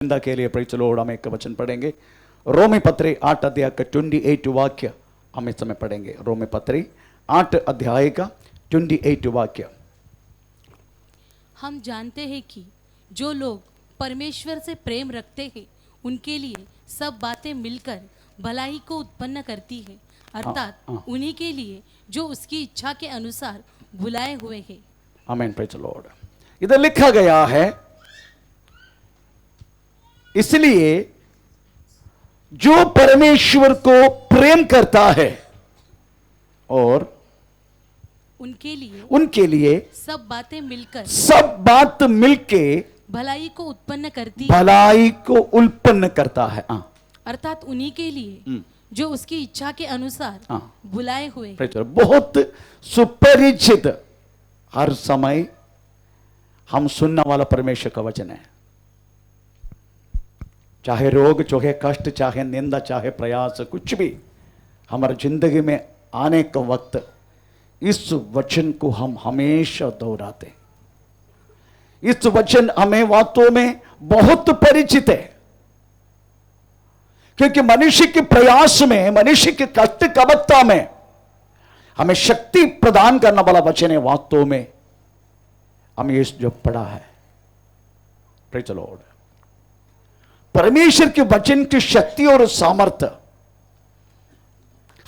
निंदा के लिए प्रेज़ द लॉर्ड। हम एक वचन पढ़ेंगे, रोमी पत्री 8 अध्याय का 28 वाक्य हम इस समय पढ़ेंगे। रोमी पत्री 8 अध्याय का 28 वाक्य। हम जानते हैं कि जो लोग परमेश्वर से प्रेम रखते हैं उनके लिए सब बातें मिलकर भलाई को उत्पन्न करती है, अर्थात उन्हीं के लिए जो उसकी इच्छा के अनुसार बुलाए हुए हैं। आमीन, प्रेज़ द लॉर्ड। इधर लिखा गया है, इसलिए जो परमेश्वर को प्रेम करता है और उनके लिए सब बातें मिलकर सब बात मिलके भलाई को उत्पन्न करती भलाई को उत्पन्न करता है, अर्थात उन्हीं के लिए जो उसकी इच्छा के अनुसार बुलाए हुए। बहुत सुपरिचित, हर समय हम सुनने वाला परमेश्वर का वचन है। चाहे रोग, चाहे कष्ट, चाहे निंदा, चाहे प्रयास, कुछ भी हमारी जिंदगी में आने का वक्त इस वचन को हम हमेशा दोहराते। इस वचन हमें वास्तव में बहुत परिचित है, क्योंकि मनुष्य के प्रयास में, मनुष्य के कष्ट कबत्ता में हमें शक्ति प्रदान करने वाला वचन है। वास्तव में हम ये जो पढ़ा है, प्रेज़ द लॉर्ड, परमेश्वर के वचन की शक्ति और सामर्थ्य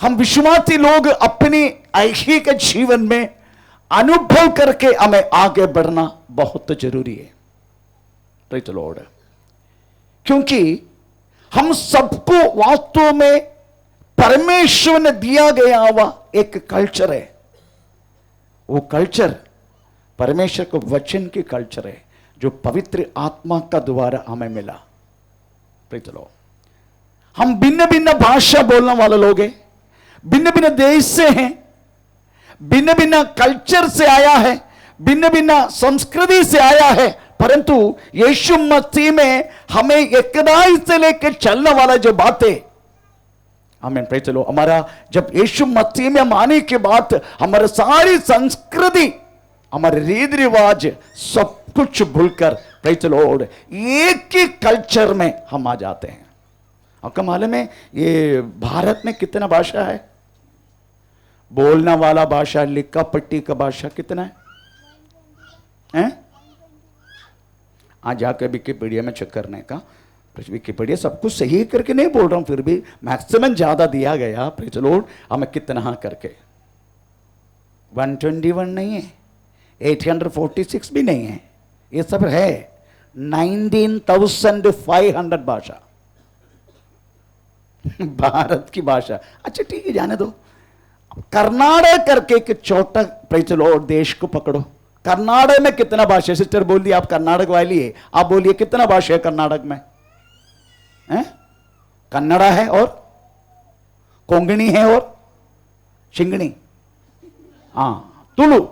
हम विश्वासी लोग अपनी ऐहिक जीवन में अनुभव करके हमें आगे बढ़ना बहुत जरूरी है। प्रेज़ द लॉर्ड, क्योंकि हम सबको वास्तव में परमेश्वर ने दिया गया हुआ एक कल्चर है। वो कल्चर परमेश्वर को वचन की कल्चर है, जो पवित्र आत्मा का द्वारा हमें मिला। Praise the Lord. हम भिन्न भिन्न भाषा बोलने वाले लोग हैं, भिन्न भिन्न देश से हैं, भिन्न भिन्न कल्चर से आया है, भिन्न भिन्न संस्कृति से आया है, परंतु यीशु मसीह में हमें एकदाई से लेकर चलने वाला जो बातें, आमीन, प्रेज़ द लॉर्ड, हमारा जब यीशु मसीह में हम आने के बाद हमारे सारी संस्कृति, हमारे रीति रिवाज सब कुछ भूलकर, प्रेज़ द लॉर्ड, एक ही कल्चर में हम आ जाते हैं। आपका मालूम है ये भारत में कितना भाषा है? बोलने वाला भाषा, लिखा पट्टी का भाषा कितना है? आज जाकर विकिपीडिया में चेक करने का, विकिपीडिया सब कुछ सही करके नहीं बोल रहा हूं, फिर भी मैक्सिमम ज्यादा दिया गया, प्रेज़ द लॉर्ड, हमें कितना करके 121 नहीं है, 846 भी नहीं है, ये सब है 19,500 भाषा भारत की भाषा। अच्छा ठीक है, जाने दो। कर्नाटक करके एक छोटा, प्रेज़ द लॉर्ड, देश को पकड़ो। कर्नाटक में कितना भाषा? सिस्टर बोल दी आप कर्नाटक वाली है, आप बोलिए कितना भाषा है कर्नाटक में? कन्नड़ा है और कोंकणी है और शिंगणी, तुलु,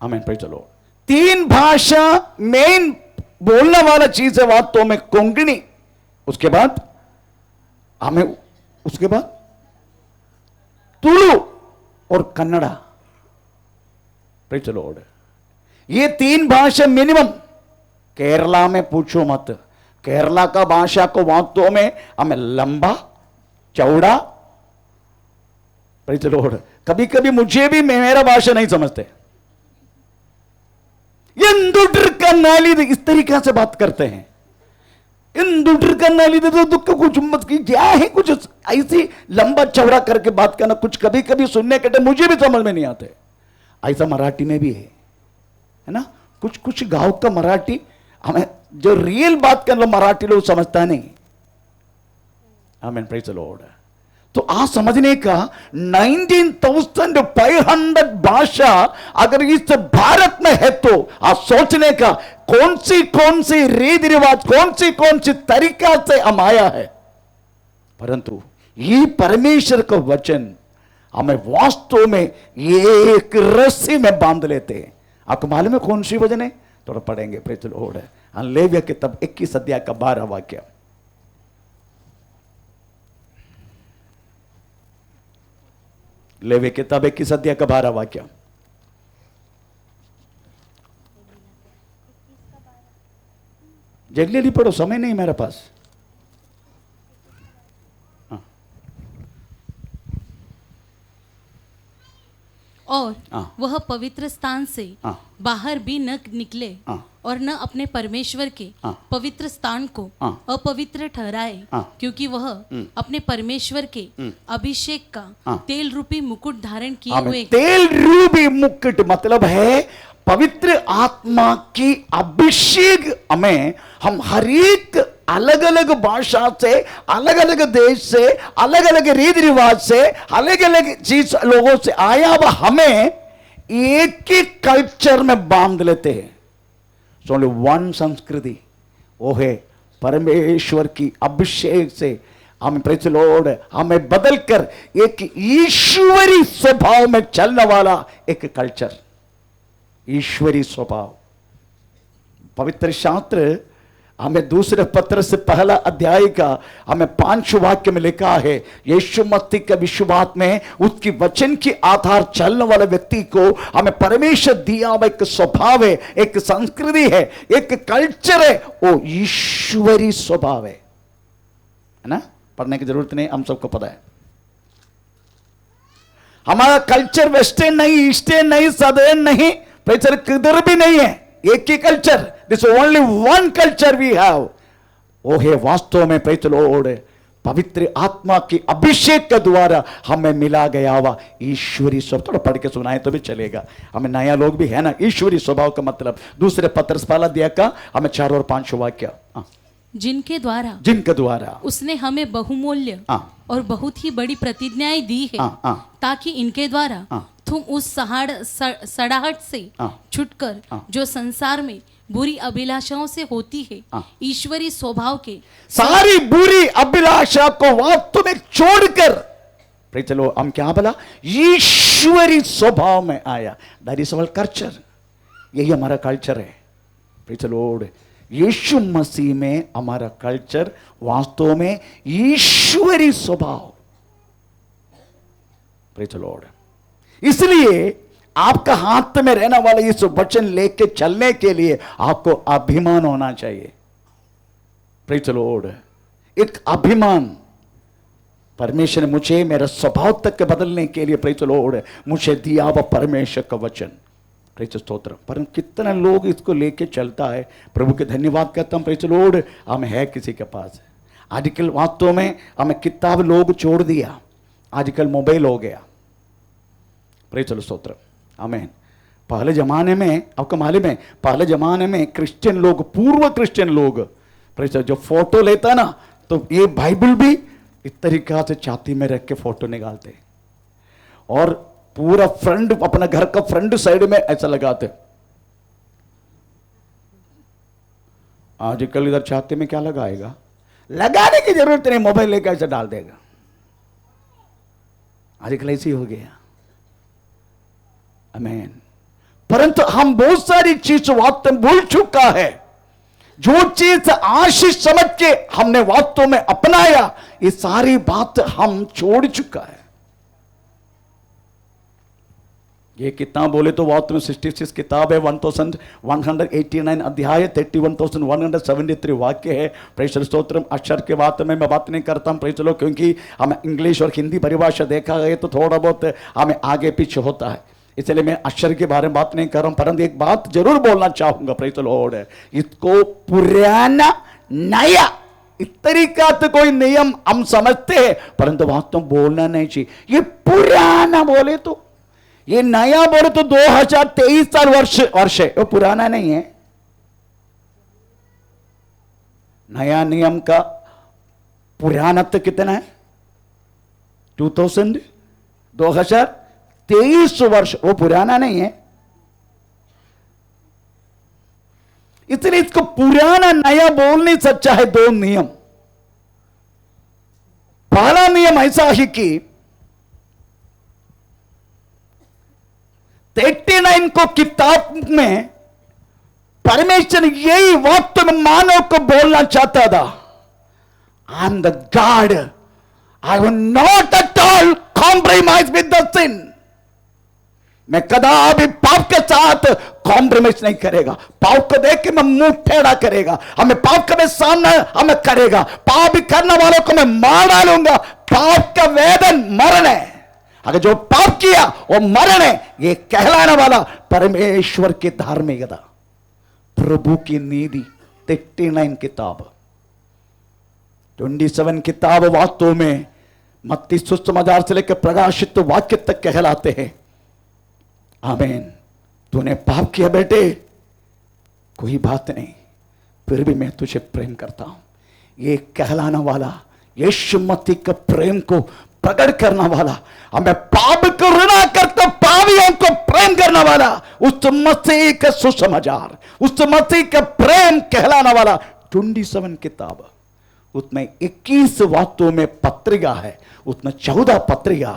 आमीन, प्रेज़ द लॉर्ड। 3 भाषा मेन बोलने वाला चीज है वास्तव में कोंकणी, उसके बाद हमें, उसके बाद तुलु और कन्नड़ा, प्रेज़ द लॉर्ड। ये 3 भाषा मिनिमम। केरला में पूछो मत, केरला का भाषा को वास्तव में हमें लंबा चौड़ा, प्रेज़ द लॉर्ड, कभी कभी मुझे भी मेरा भाषा नहीं समझते, इस तरीके से बात करते हैं। तो दुख कुछ मत की, क्या है कुछ ऐसी लंबा चौड़ा करके बात करना, कुछ कभी कभी सुनने के टाइम मुझे भी समझ में नहीं आते। ऐसा मराठी में भी है ना, कुछ कुछ गांव का मराठी हमें जो रियल बात कर लो मराठी लोग समझता नहीं। आमीन, प्रेज़ द लॉर्ड। तो आ समझने का 19,500 भाषा अगर इस भारत में है, तो आ सोचने का कौन सी रीति रिवाज, कौन सी तरीका से हम आया है। परंतु ये परमेश्वर का वचन हमें वास्तव में एक रस्सी में बांध लेते हैं। आपको मालूम है कौन सी वचन है? थोड़ा पढ़ेंगे, प्रेज़ द लॉर्ड। लेविया किताब 21 अध्याय का 12 वाक्य। लेविया किताब 21 अध्याय का 12 वाक्य। जल्दी जल्दी पढ़ो, समय नहीं मेरे पास। और हाँ। वह पवित्र स्थान से हाँ। बाहर भी न निकले हाँ। और न अपने परमेश्वर के हाँ। पवित्र स्थान को हाँ। अपवित्र ठहराए, हाँ। क्योंकि वह अपने परमेश्वर के अभिषेक का हाँ। तेल रूपी मुकुट धारण किए आमीन। हुए तेल रूपी मुकुट मतलब है पवित्र आत्मा की अभिषेक हमें, हम हर एक अलग अलग भाषा से, अलग अलग देश से, अलग अलग रीति रिवाज से, अलग अलग चीज लोगों से आया हुआ हमें एक ही कल्चर में बांध लेते हैं। सो ओनली वन संस्कृति, वो है परमेश्वर की अभिषेक से हमें, प्रेज़ द लॉर्ड, हमें बदलकर एक ईश्वरी स्वभाव में चलने वाला एक कल्चर, ईश्वरी स्वभाव। पवित्र शास्त्र हमें दूसरे पत्र से पहला अध्याय का हमें 5 वाक्य में लिखा है, यीशु मसीह के विश्वास में उसकी वचन के आधार चलने वाले व्यक्ति को हमें परमेश्वर दिया हुआ एक स्वभाव है, एक संस्कृति है, एक कल्चर है, वो ईश्वरी स्वभाव है ना। पढ़ने की जरूरत नहीं, हम सबको पता है। हमारा कल्चर वेस्टर्न नहीं, ईस्टर्न नहीं, सदर्न नहीं, प्रेचर किधर भी नहीं है, एक ही culture. This only one culture we have. वो है वास्तव में, प्रेज़ द लॉर्ड, पवित्र आत्मा की अभिषेक के द्वारा हमें मिला गया हुआ ईश्वरी स्वभाव। थोड़ा पढ़ के सुनाए तो भी चलेगा, हमें नया लोग भी है ना। ईश्वरी स्वभाव का मतलब दूसरे पत्र से पहला अध्याय का हमें 4 और 5 वाक्य। जिनके द्वारा उसने हमें बहुमूल्य और बहुत ही बड़ी प्रतिज्ञाएं दी है, ताकि इनके द्वारा तुम उस सड़ाहट से छुटकर जो संसार में बुरी अभिलाषाओं से होती है, ईश्वरी स्वभाव के सारी बुरी अभिलाषा को वास्तव में छोड़कर, चलो हम क्या बोला, ईश्वरी स्वभाव में आया। दैट इज आवर कल्चर, यही हमारा कल्चर है। चलो यीशु मसीह में हमारा कल्चर वास्तव में ईश्वरी स्वभाव। Praise the Lord. इसलिए आपका हाथ में रहने वाला इस वचन लेके चलने के लिए आपको अभिमान होना चाहिए। Praise the Lord. एक अभिमान, परमेश्वर ने मुझे मेरा स्वभाव तक के बदलने के लिए, प्रेज़ द लॉर्ड, मुझे दिया हुआ परमेश्वर का वचन। प्रेज़ स्तोत्र। पर कितने लोग इसको लेके चलता है, प्रभु के धन्यवाद करता हूं। प्रेज़ द लॉर्ड, हम है किसी के पास। आजकल वास्तव में हमें किताब लोग छोड़ दिया, आजकल मोबाइल हो गया। प्रेज़ स्तोत्र, आमीन। पहले जमाने में आपको मालूम है, पहले जमाने में क्रिश्चियन लोग, पूर्व क्रिश्चियन लोग, प्रेज़ जो फोटो लेता ना, तो ये बाइबल भी इस तरीका से छाती में रख के फोटो निकालते और पूरा फ्रंट, अपना घर का फ्रंट साइड में ऐसा लगाते। आजकल इधर छाती में क्या लगाएगा, लगाने की जरूरत नहीं, मोबाइल लेकर ऐसे डाल देगा। आजकल ऐसे ही हो गया। आमीन। परंतु हम बहुत सारी चीज वास्तव में भूल चुका है। जो चीज आशीष समझ के हमने वास्तव में अपनाया, ये सारी बात हम छोड़ चुका है। ये किताब बोले तो वास्तव में 66 किताब है, 1189 अध्याय, 31,173 वाक्य है। प्रेज़ स्तोत्रम। अक्षर के बात में मैं बात नहीं करता हूं, प्रेज़ लो, क्योंकि हमें इंग्लिश और हिंदी परिभाषा देखा गया तो थोड़ा बहुत हमें आगे पीछे होता है, इसलिए मैं अक्षर के बारे में बात नहीं कर रहा हूं। परंतु एक बात जरूर बोलना चाहूंगा, प्रेज़ द लॉर्ड, इसको पुराना नया इस तरीका से कोई नियम हम समझते हैं, परंतु वास्तव में बोलना नहीं चाहिए। ये पुराना बोले तो, ये नया बोले तो 2023 साल वर्ष है, वो पुराना नहीं है। नया नियम का पुरानत्व कितना है, 2023 वर्ष, वो पुराना नहीं है। इसलिए इसको पुराना नया बोल नहीं सकता है। 2 नियम। पहला नियम ऐसा है कि 39 को किताब में परमेश्वर यही वक्त में मानव को बोलना चाहता था, I am the God, I will not at all compromise with the sin. मैं कदापि पाप के साथ कॉम्प्रोमाइज नहीं करेगा। पाप को देख के मैं मुंह टेढ़ा करेगा, हमें पाप का सामना हमें करेगा, पाप करने वालों को मैं मार डालूंगा। पाप का वेदन मरण है, अगर जो पाप किया वो मरण है। ये कहलाने वाला परमेश्वर की धार्मिकता, प्रभु की नीति। 39 किताब 27 किताब वास्तव में मत्ती सुसमाचार से लेकर प्रकाशित वाक्य तक कहलाते हैं। आमीन। तूने पाप किया बेटे, कोई बात नहीं, फिर भी मैं तुझे प्रेम करता हूं। ये कहलाने वाला यीशु मसीह के प्रेम को प्रकट करना वाला, हमें पाप को घृणा करते पापियों को प्रेम करने वाला, उस मसीह का सुसमाचार, उस मसीह का प्रेम कहलाने वाला 27 किताब। उसमें 21 वाक्यों में पत्रिका है, उसमें 14 पत्रिका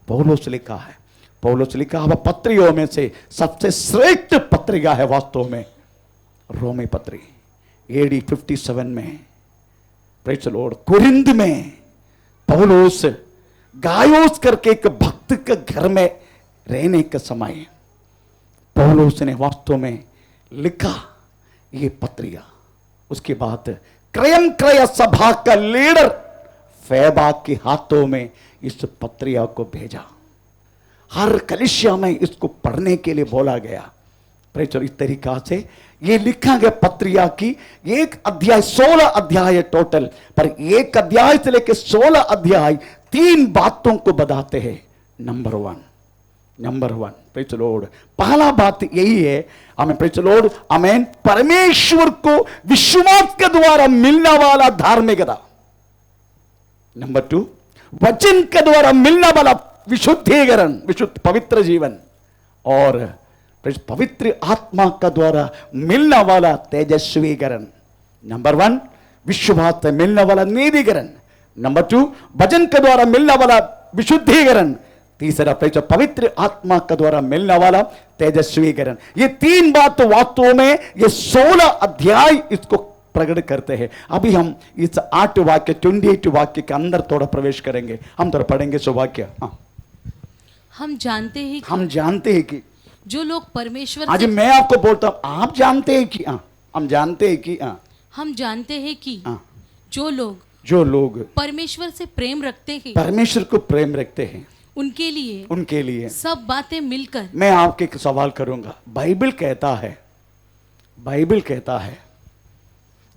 पौलुस लिखा है। पौलुस लिखा हुआ पत्रियों में से सबसे श्रेष्ठ पत्रिका है वास्तव में रोमी पत्री। AD 57 में प्रेज़ द लॉर्ड कुरिन्थ में पौलुस गायोस करके एक भक्त के घर में रहने के समय पौलुस ने वास्तव में लिखा ये पत्रिका। उसके बाद क्रय सभा का लीडर फेबा के हाथों में इस पत्रिका को भेजा। हर कलीसिया में इसको पढ़ने के लिए बोला गया। इस तरीका से ये लिखा गया पत्रिका की एक अध्याय 16 अध्याय टोटल, पर एक अध्याय से लेकर 16 अध्याय 3 बातों को बताते हैं। Number one praise the Lord, पहला बात यही है हमें प्रेज़ द लॉर्ड आमीन, परमेश्वर को विश्वास के द्वारा मिलने वाला धार्मिकता। नंबर 2, वचन के द्वारा मिलने वाला विशुद्धीकरण, विशुद्ध पवित्र जीवन, और पवित्र आत्मा का द्वारा मिलने वाला तेजस्वीकरण। नंबर 1 विश्वास से मिलने वाला नीतिकरण। नंबर 2 वचन के द्वारा मिलने वाला विशुद्धीकरण। तीसरा पवित्र आत्मा का द्वारा मिलने वाला तेजस्वीकरण। ये 3 बात तो वास्तव में ये 16 अध्याय इसको प्रकट करते हैं। अभी हम इस 8 वाक्य 28 वाक्य के अंदर थोड़ा प्रवेश करेंगे, हम थोड़ा पढ़ेंगे सो वाक्य। हम जानते हैं कि जो लोग परमेश्वर आज मैं आपको बोलता हूं, आप जानते हैं कि हम जानते हैं कि जो लोग परमेश्वर से प्रेम रखते हैं, परमेश्वर को प्रेम रखते हैं, उनके लिए सब बातें मिलकर। मैं आपके एक सवाल करूंगा। बाइबल कहता है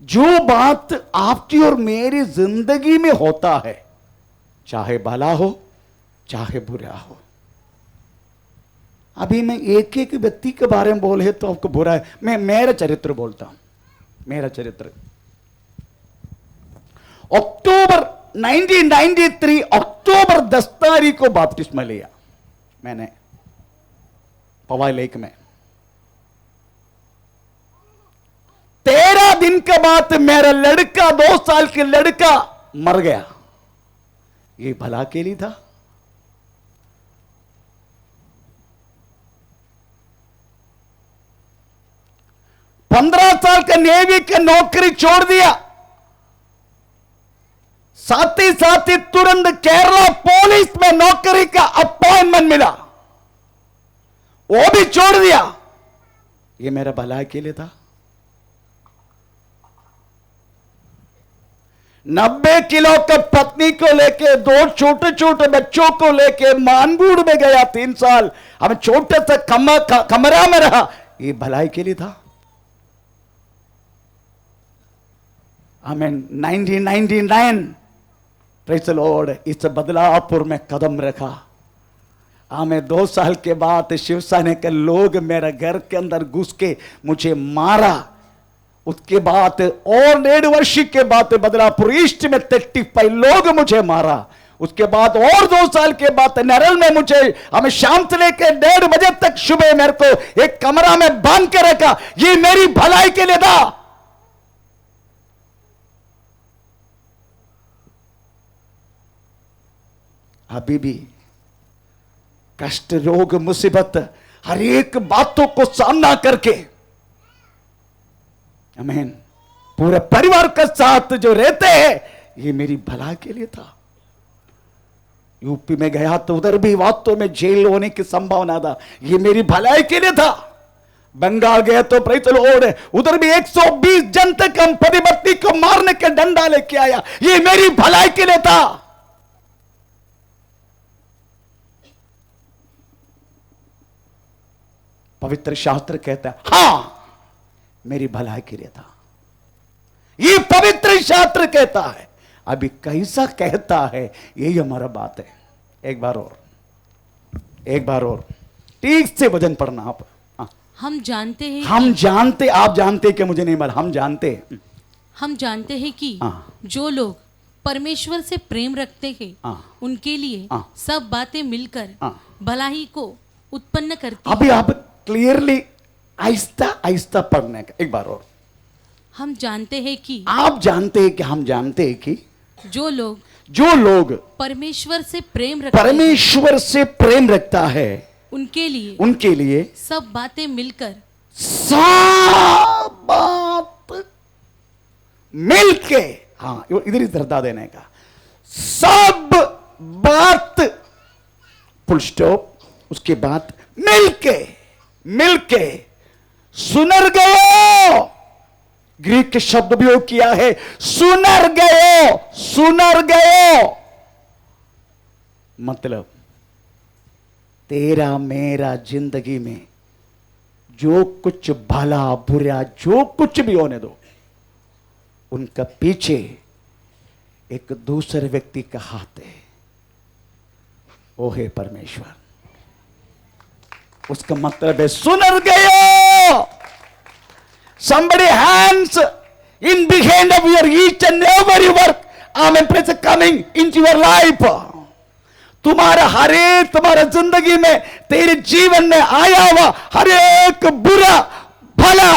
जो बात आपकी और मेरी जिंदगी में होता है, चाहे भला हो चाहे बुरा हो। अभी मैं एक एक व्यक्ति के बारे में बोले तो आपको बुरा है, मैं मेरा चरित्र बोलता हूं। मेरा चरित्र अक्टूबर 1993 अक्टूबर 10 तारीख को बपतिस्मा लिया मैंने पवाई लेक में। 13 दिन के बाद मेरा लड़का 2 साल के लड़का मर गया। ये भला के लिए था। 15 साल का नेवी की नौकरी छोड़ दिया, साथ ही तुरंत केरला पुलिस में नौकरी का अपॉइंटमेंट मिला, वो भी छोड़ दिया। ये मेरा भलाई के लिए था। 90 किलो का पत्नी को लेके 2 छोटे छोटे बच्चों को लेके मानगुड़ में गया। 3 साल हम छोटे से कमरा में रहा। ये भलाई के लिए था। आमीन। 1999 प्रेज़ द लॉर्ड इस बदलापुर में कदम रखा। हमें 2 साल के बाद शिवसेना के लोग मेरे घर के अंदर घुस के मुझे मारा। उसके बाद और 1.5 वर्ष के बाद बदलापुर ईस्ट में 35 लोग मुझे मारा। उसके बाद और 2 साल के बाद नरल में मुझे हमें शाम से लेकर 1:30 बजे तक सुबह मेरे को एक कमरा में बांध के रखा। ये मेरी भलाई के लिए था। अभी भी कष्ट, रोग, मुसीबत, हर एक बातों को सामना करके आमीन पूरे परिवार के साथ जो रहते हैं, ये मेरी भला के लिए था। यूपी में गया तो उधर भी वास्तव में जेल होने की संभावना था, ये मेरी भलाई के लिए था। बंगाल गया तो प्रेज़ द लॉर्ड, उधर भी 120 जन तक हम प्रतिपत्ति को मारने के डंडा लेके आया, ये मेरी भलाई के लिए था। पवित्र शास्त्र कहता है हां मेरी भलाई के लिए था, ये पवित्र शास्त्र कहता है। अभी कैसा कहता है यही हमारा बात है। एक बार और ठीक से वचन पढ़ना आप। हम जानते हैं आप जानते कि मुझे नहीं मालूम, हम जानते हैं कि जो लोग परमेश्वर से प्रेम रखते हैं उनके लिए सब बातें मिलकर भलाई को उत्पन्न करती अभी आप क्लियरली आहिस्ता आहिस्ता पढ़ने का। एक बार और, हम जानते हैं कि आप जानते हैं कि हम जानते हैं कि जो लोग परमेश्वर से प्रेम रखता है उनके लिए सब बातें मिलकर हाँ इधर ही धरता देने का, सब बात फुल स्टॉप, उसके बाद मिलके सुनर गयो। ग्रीक के शब्द उपयोग किया है सुनर गयो, मतलब तेरा मेरा जिंदगी में जो कुछ भला बुरा जो कुछ भी होने दो, उनका पीछे एक दूसरे व्यक्ति का हाथ है, वो है परमेश्वर। उसका मतलब है सुनर गयो। Somebody hands in behind of your each and every work, amen, praise coming into your life. तुम्हारा जिंदगी में तेरे जीवन में आया हुआ हर एक बुरा भला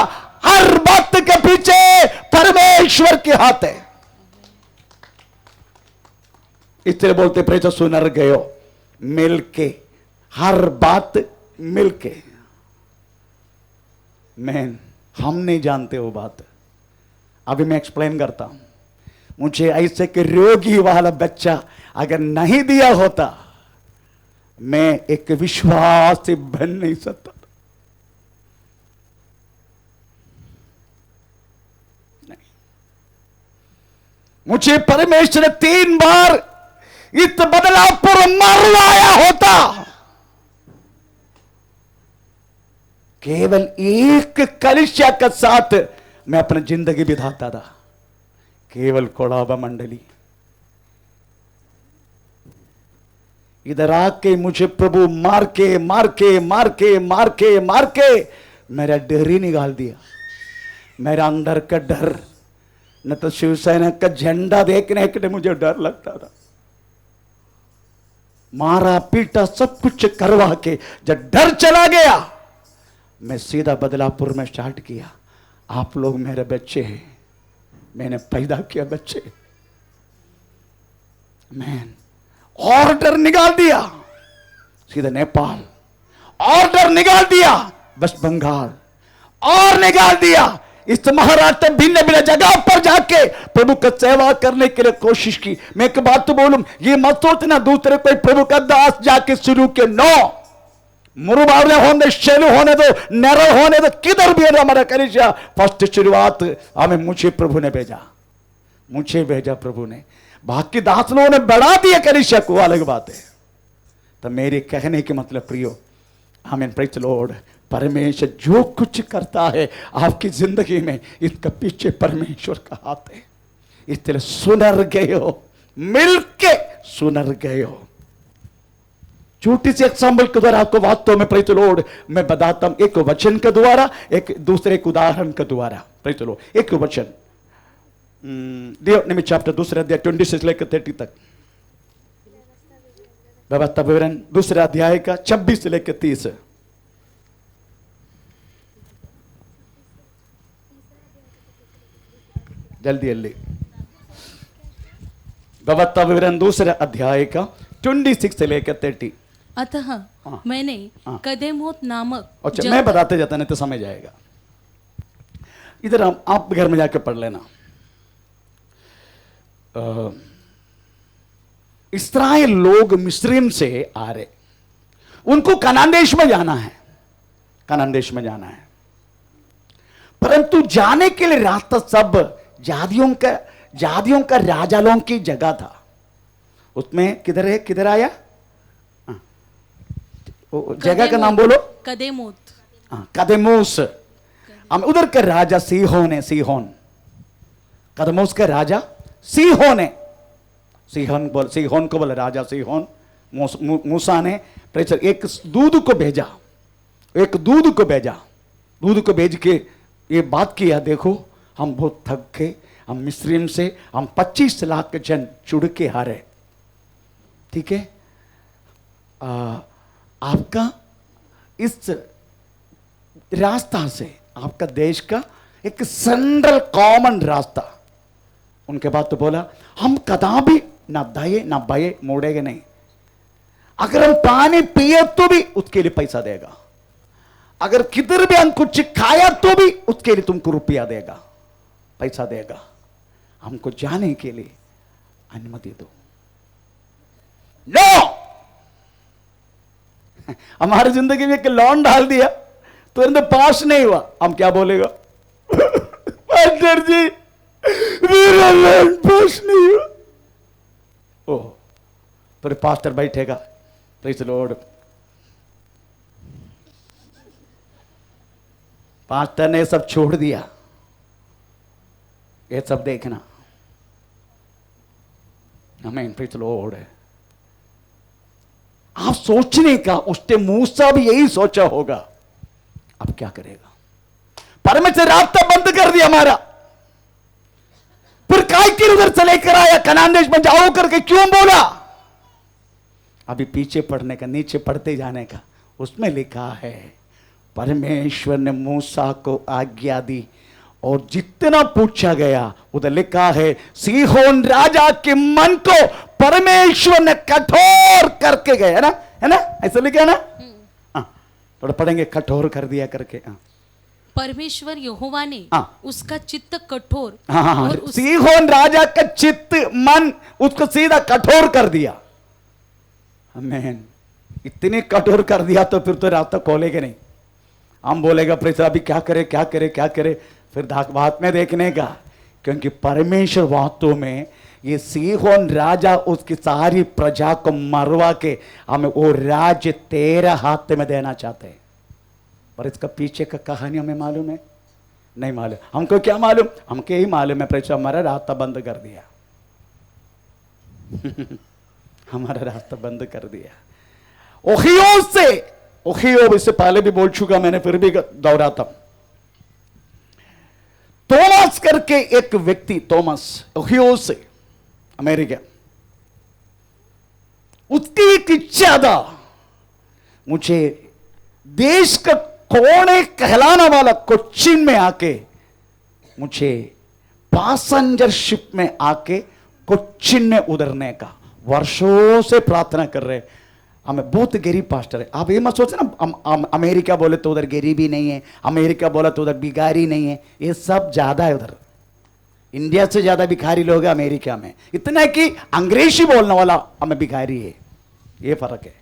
हर बात के पीछे परमेश्वर के हाथ है। इसलिए बोलते प्रेज सुनर गयो, मिलके, हर बात मिलके। मैन हम नहीं जानते वो बात, अभी मैं एक्सप्लेन करता हूं। मुझे ऐसे कि रोगी वाला बच्चा अगर नहीं दिया होता, मैं एक विश्वासी बन नहीं सकता। नहीं, मुझे परमेश्वर ने 3 बार इस बदलापुर मरवाया होता, केवल एक कलिसिया के साथ मैं अपनी जिंदगी बिताता था, केवल कोड़ाबा मंडली। इधर आके मुझे प्रभु मार के मेरा डर ही निकाल दिया, मेरा अंदर का डर। न तो शिवसेना का झंडा देखने के लिए मुझे डर लगता था, मारा पीटा सब कुछ करवा के जब डर चला गया, मैं सीधा बदलापुर में स्टार्ट किया। आप लोग मेरे बच्चे हैं, मैंने पैदा किया बच्चे। मैन ऑर्डर निकाल दिया, सीधा नेपाल, ऑर्डर निकाल दिया वेस्ट बंगाल, और निकाल दिया इस महाराष्ट्र, भिन्न भिन्न जगह पर जाके प्रभु का सेवा करने के लिए कोशिश की। मैं एक बात तो बोलूं, ये मत सोचना दूसरे कोई प्रभु का दास जाके शुरू के, नो, मुरुबावले होने, शेलू होने दो, नरल होने दो, किधर भी हमारा कलिसिया, फर्स्ट शुरुआत हमें मुझे प्रभु ने भेजा, मुझे भेजा प्रभु ने। बाकी दास लोगों ने बढ़ा दिया कलिसिया को, अलग बात है। तो मेरे कहने के मतलब प्रियो, आमीन, प्रेज द लॉर्ड, परमेश्वर जो कुछ करता है आपकी जिंदगी में, इसका पीछे परमेश्वर का हाथ है। इसलिए सुनर गए हो, मिलके सुनर गए हो। छोटी सी एग्जाम्पल के द्वारा आपको वास्तव में प्रेज द लॉर्ड मैं बताता हूं, एक वचन के द्वारा, एक दूसरे एक उदाहरण के द्वारा। प्रेज द लॉर्ड, एक वचन नियमित चैप्टर 2 अध्याय 26 से लेकर 30 तक, व्यवस्था विवरण 2 अध्याय का 26 से लेकर 30। जल्दी जल्दी, व्यवस्था विवरण 2 अध्याय का 26 से लेकर 30। अतः मैंने कदेमोत नामक, अच्छा मैं बताते जाता नहीं तो समझ आएगा। इधर आप घर में जाके पढ़ लेना। इस्राएल लोग मिस्र से आ रहे, उनको कनान देश में जाना है, कनान देश में जाना है, परंतु जाने के लिए रास्ता सब जादियों का राजा लोगों की जगह था। उसमें किधर है, किधर आया, जगह का नाम बोलो, कदेमोत, कदेमोस। हम उधर का राजा सीहोन है, सीहोन, कदमोस का राजा सीहोन है। सीहोन को बोला राजा सीहोन। मूसा ने एक दूध को भेजा, दूध को भेज के ये बात किया, देखो हम बहुत थक के, हम मिस्र से हम 25 लाख के जन चुड़ के हारे, ठीक है, आपका इस रास्ता से, आपका देश का एक सेंट्रल कॉमन रास्ता। उनके बाद तो बोला हम कदापि ना दाएं ना बाएं मोड़ेंगे नहीं, अगर हम पानी पिए तो भी उसके लिए पैसा देगा, अगर किधर भी हम कुछ खाया तो भी उसके लिए तुमको रुपया देगा, पैसा देगा, हमको जाने के लिए अनुमति दो। नो, हमारी जिंदगी में एक लॉन डाल दिया तो इनमें पास नहीं हुआ, हम क्या बोलेगा, पास्टर जी मेरा लॉन पास नहीं हुआ। ओह, फिर पास्टर बैठेगा, प्रेज़ द लॉर्ड, पास्टर ने सब छोड़ दिया, ये सब देखना, आमीन, प्रेज़ द लॉर्ड। आप सोचने का, उसने मूसा भी यही सोचा होगा, अब क्या करेगा, परमेश्वर रास्ता बंद कर दिया हमारा, फिर काय के उधर से लेकर आया, कनान देश में जाओ करके क्यों बोला। अभी पीछे पढ़ने का, नीचे पढ़ते जाने का, उसमें लिखा है परमेश्वर ने मूसा को आज्ञा दी और जितना पूछा गया, उधर लिखा है सीहोन राजा के मन को परमेश्वर ने कठोर करके गए, है ना, ऐसा लिखा है ना, थोड़ा पढ़ेंगे, कठोर कर दिया करके। परमेश्वर यहोवा ने उसका चित्त कठोर, और सीहोन राजा का चित्त मन उसको सीधा कठोर कर दिया। आमीन, इतने कठोर कर दिया तो फिर तो रास्ता खोलेगे नहीं, हम बोलेगा प्रेषर अभी क्या करे क्या करे क्या करे, फिर बात में देखने का, क्योंकि परमेश्वर वास्तव में ये सीहोन राजा उसकी सारी प्रजा को मरवा के हमें वो राज्य तेरा हाथ में देना चाहते हैं, पर इसका पीछे का कहानी हमें मालूम है नहीं मालूम, हमको क्या मालूम, हमको यही मालूम है प्रेषर हमारा रास्ता बंद कर दिया हमारा रास्ता बंद कर दिया। ओहियो इससे पहले भी बोल चुका मैंने, फिर भी दोहराता हूं। थॉमस करके एक व्यक्ति, थॉमस ओहियो से, अमेरिका, उसकी एक इच्छा था, मुझे देश का कोने कहलाने वाला कोच्चिन में आके, मुझे पैसेंजर शिप में आके कोच्चिन में उतरने का, वर्षों से प्रार्थना कर रहे। हमें बहुत गरीब पास्टर है, आप ये मत सोचे ना अमेरिका बोले तो उधर गरीबी नहीं है, अमेरिका बोला तो उधर भिखारी नहीं है, ये सब ज्यादा है, उधर इंडिया से ज्यादा भिखारी लोग हैं अमेरिका में, इतना है कि अंग्रेजी बोलने वाला हमें भिखारी है, ये फर्क है।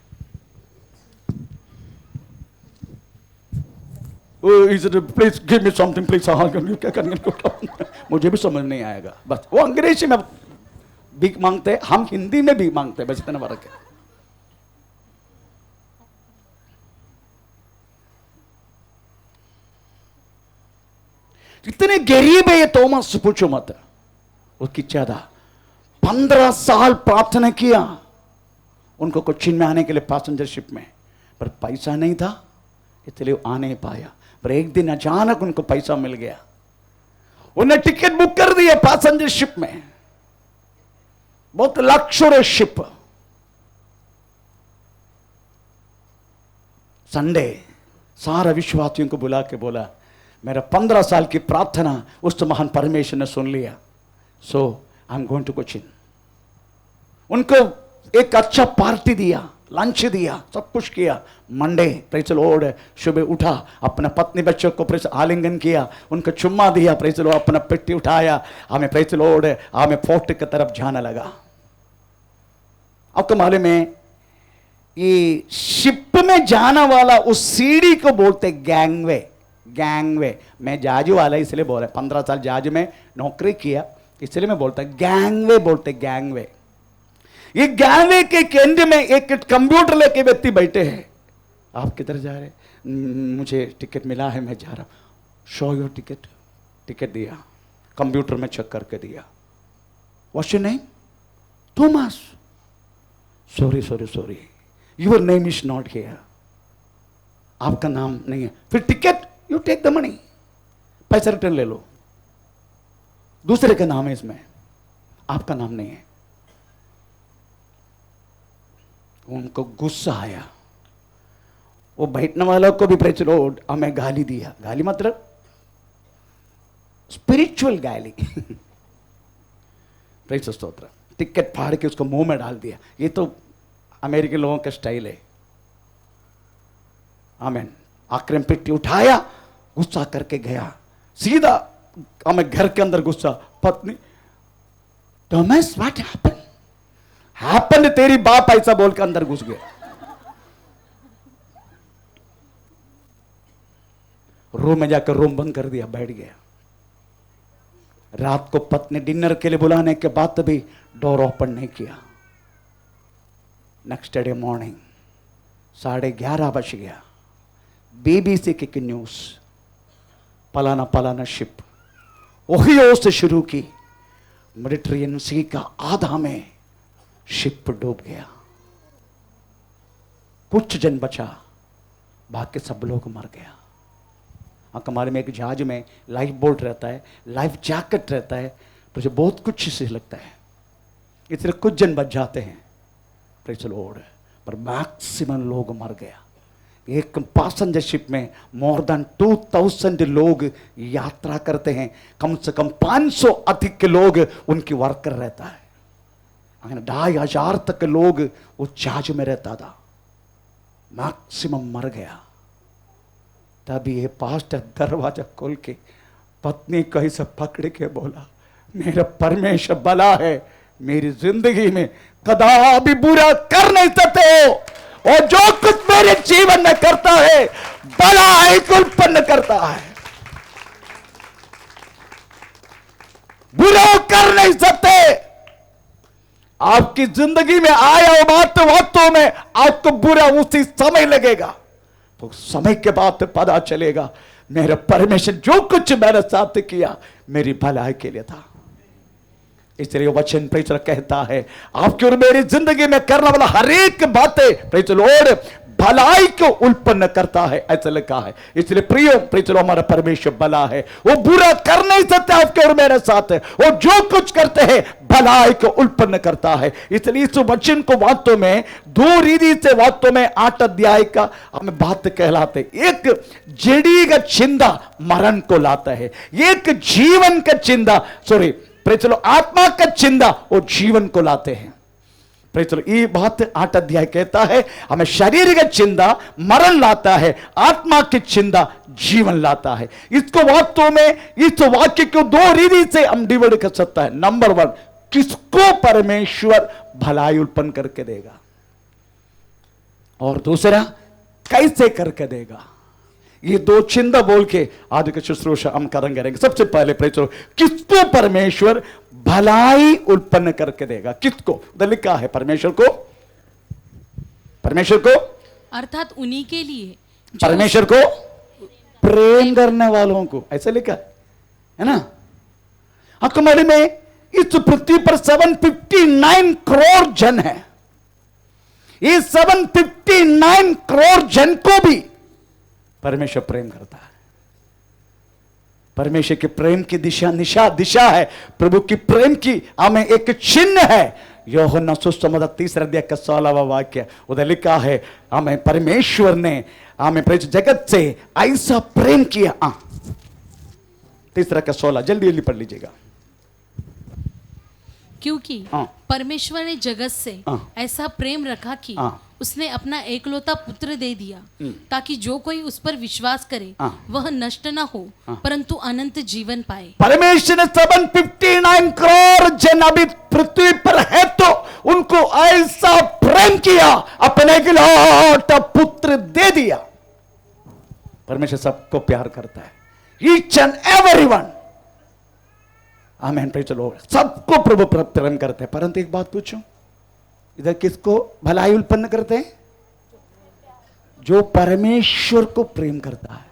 Please give me something please, क्या करने मुझे भी समझ नहीं आएगा, बस वो अंग्रेजी में भीख मांगते, हम हिंदी में भीख मांगते, बस इतना फर्क है। इतने गरीब है ये थॉमस, पूछो मत, उसकी इच्छा था, 15 साल प्रार्थना किया उनको कोच्चिन में आने के लिए पैसेंजर शिप में, पर पैसा नहीं था इसलिए वो आ नहीं पाया। पर एक दिन अचानक उनको पैसा मिल गया, उन्हें टिकट बुक कर दिया पैसेंजर शिप में, बहुत लक्ष्योर शिप। संडे सारा विश्वासियों को बुला के बोला, मेरा 15 साल की प्रार्थना उस महान परमेश्वर ने सुन लिया, so I am going to Cochin. उनको एक अच्छा पार्टी दिया, लंच दिया, सब कुछ किया। मंडे प्रेज़ द लॉर्ड सुबह उठा, अपना पत्नी बच्चों को प्रेज़ आलिंगन किया, उनको चुम्मा दिया, प्रेज़ द लॉर्ड अपना पेटी उठाया, हमें प्रेज़ द लॉर्ड हमें फोर्ट की तरफ जाने लगा। आपको मालूम है ये शिप में जाने वाला उस सीढ़ी को बोलते गैंगवे। गैंगवे, मैं जहाज वाला इसलिए बोल रहा, 15 साल जहाज में नौकरी किया इसलिए मैं बोलता गैंगवे बोलते, गैंगवे। ये गैंगवे के केंद्र में एक कंप्यूटर लेके व्यक्ति बैठे हैं। आप किधर जा रहे? मुझे टिकट मिला है, मैं जा रहा हूं। Show your ticket. टिकट दिया, कंप्यूटर में चेक करके दिया। What's your name? Thomas. Sorry sorry sorry, your name is not here. आपका नाम नहीं है। फिर ticket, you take the money, पैसा रिटर्न ले लो। दूसरे का नाम है इसमें, आपका नाम नहीं है। उनको गुस्सा आया। वो बैठने वालों को भी प्रेज लॉर्ड हमें गाली दिया। गाली मतलब स्पिरिचुअल गाली। प्रेज स्तोत्र। टिकट फाड़ के उसको मुंह में डाल दिया। ये तो अमेरिकन लोगों का स्टाइल है। आमीन। आखिर में पिट्टी उठाया, गुस्सा करके गया सीधा हमें घर के अंदर। गुस्सा, पत्नी, थॉमस व्हाट हैपन? हैपन तेरी बाप ऐसा बोल के अंदर घुस गया। रूम में जाकर रूम बंद कर दिया, बैठ गया। रात को पत्नी डिनर के लिए बुलाने के बाद भी डोर ओपन नहीं किया। नेक्स्ट डे मॉर्निंग 11:30 बज गया। BBC की न्यूज, पलाना पलाना शिप ओहियो से शुरू की, मेडिटेरियन सी का आधा में शिप डूब गया। कुछ जन बचा, बाकी सब लोग मर गया। हमारे में एक जहाज में लाइफ बोट रहता है, लाइफ जैकेट रहता है, मुझे बहुत कुछ से लगता है, इसलिए कुछ जन बच जाते हैं। Praise the Lord. पर मैक्सिमम लोग मर गया। एक पैसेंजर शिप में मोर देन 2000 लोग यात्रा करते हैं। कम से कम 500 अधिक लोग उनकी वर्कर रहता है। 2500 तक लोग उस जहाज में रहता था। मैक्सिमम मर गया। तभी ये पास्टर दरवाजा खोल के पत्नी को ऐसा पकड़ के बोला, मेरा परमेश्वर भला है, मेरी जिंदगी में कदापि बुरा कर नहीं सकते हो, और जो कुछ मेरे जीवन में करता है भलाई को उत्पन्न करता है। बुरा कर नहीं सकते। आपकी जिंदगी में आया बातों में आपको बुरा उसी समय लगेगा, तो समय के बाद पता चलेगा मेरा परमेश्वर जो कुछ मेरे साथ किया मेरी भलाई के लिए था। इसलिए वचन प्रेरित कहता है आपकी और मेरी जिंदगी में करने वाला हर एक बातें प्रेरित लॉर्ड भलाई को उत्पन्न करता है, ऐसा लिखा है। इसलिए प्रियो प्रेरित हमारा परमेश्वर भला है, वो बुरा कर नहीं सकता आपके और मेरे साथ, वो जो कुछ करते हैं भलाई को उत्पन्न करता है। इसलिए इस वचन को वास्तव में 2 रीति से वास्तव में 8 अध्याय का हमें बात कहलाते। एक जड़ी का चिंता मरण को लाता है, एक जीवन का चिंता चलो आत्मा का चिंता वो जीवन को लाते हैं। चलो ये बात 8 अध्याय कहता है हमें शरीर का चिंता मरण लाता है, आत्मा की चिंता जीवन लाता है। इसको वास्तव में इस वाक्य को 2 रीति से हम डिवाइड कर सकता है। नंबर 1, किसको परमेश्वर भलाई उत्पन्न करके देगा, और दूसरा कैसे करके देगा। ये 2 चिंता बोल के आज के शुश्रूषा हम करेंगे। सबसे पहले प्रेरित किसको परमेश्वर भलाई उत्पन्न करके देगा, किसको? उधर लिखा है परमेश्वर को अर्थात उन्हीं के लिए, परमेश्वर को प्रेम करने वालों को, ऐसा लिखा है ना। आपको मालूम है इस पृथ्वी पर 759 करोड़ जन है। ये 759 करोड़ जन को भी परमेश्वर प्रेम करता है। परमेश्वर के प्रेम की दिशा है, प्रभु की प्रेम की हमें एक चिन्ह है। यूहन्ना सुसमाचार 3 अध्याय का 16वां वाक्य, उधर लिखा है हमें परमेश्वर ने हमें जगत से ऐसा प्रेम किया। 3 का 16 जल्दी पढ़ लीजिएगा। क्योंकि परमेश्वर ने जगत से ऐसा प्रेम रखा कि उसने अपना एकलौता पुत्र दे दिया, ताकि जो कोई उस पर विश्वास करे वह नष्ट न हो परंतु अनंत जीवन पाए। परमेश्वर ने 759 करोड़ जन अभी पृथ्वी पर है, तो उनको ऐसा किया, अपने इकलौता पुत्र दे दिया। परमेश्वर सबको प्यार करता है, ईच एंड एवरीवन। आमीन, प्रेज़ द लॉर्ड। सबको प्रभु प्रेम करते हैं। परंतु एक बात पूछूं, इधर किसको भलाई उत्पन्न करते हैं? जो परमेश्वर को प्रेम करता है।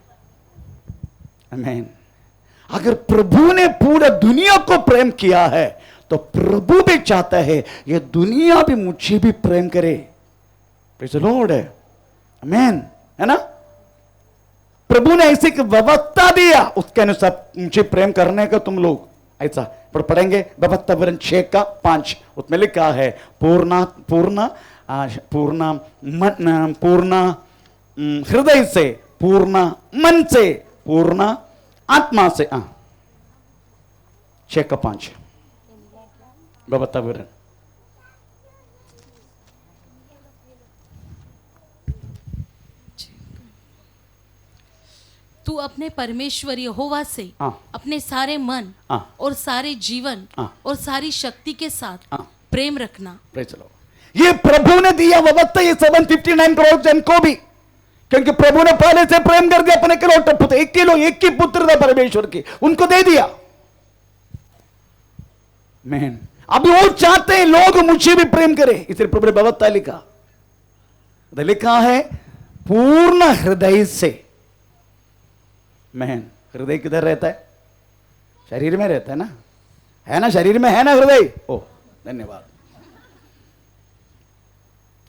आमीन। अगर प्रभु ने पूरा दुनिया को प्रेम किया है तो प्रभु भी चाहता है ये दुनिया भी मुझे भी प्रेम करे। Praise the Lord. आमीन, है ना? प्रभु ने ऐसी व्यवस्था दिया, उसके अनुसार मुझे प्रेम करने का तुम लोग ऐसा पढ़ेंगे। व्यवस्था वरन 6:5 उसमें लिखा है, पूर्ण पूर्ण पूर्ण मन, पूर्ण हृदय से, पूर्ण मन से, पूर्ण आत्मा से। 6:5 व्यवस्था वरन। तू अपने परमेश्वर यहोवा से हाँ। अपने सारे मन हाँ। और सारे जीवन हाँ। और सारी शक्ति के साथ हाँ। प्रेम रखना। Praise the Lord. ये प्रभु ने दिया व्यवस्था, ये 759 करोड़ जन को भी, क्योंकि प्रभु ने पहले से प्रेम करके अपने इकलौते पुत्र, एक ही पुत्र था परमेश्वर की, उनको दे दिया। मैन अभी वो चाहते हैं लोग मुझे भी प्रेम करें, इसलिए प्रभु ने व्यवस्था लिखा। लिखा है पूर्ण हृदय से। मैन हृदय किधर रहता है? शरीर में रहता है ना, है ना? शरीर में है ना हृदय? ओ धन्यवाद।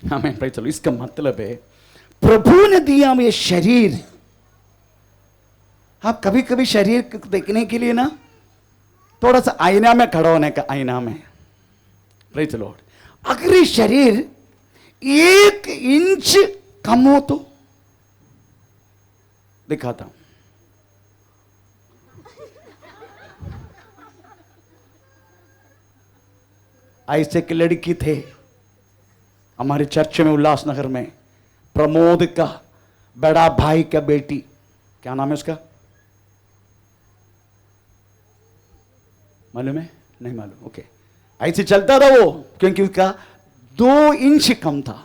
आमीन, प्रेज़ द लॉर्ड। इसका मतलब है प्रभु ने दिया ये शरीर। आप कभी कभी शरीर को देखने के लिए ना थोड़ा सा आईना में खड़ा होने का, आईना में। Praise the Lord. अगर ये शरीर 1 इंच कम हो तो दिखाता हूं। ऐसे एक लड़की थे हमारे चर्च में, उल्लासनगर में, प्रमोद का बड़ा भाई का बेटी, क्या नाम है उसका? मालूम है? नहीं मालूम? ओके। ऐसे चलता था वो, क्योंकि उसका 2 इंच कम था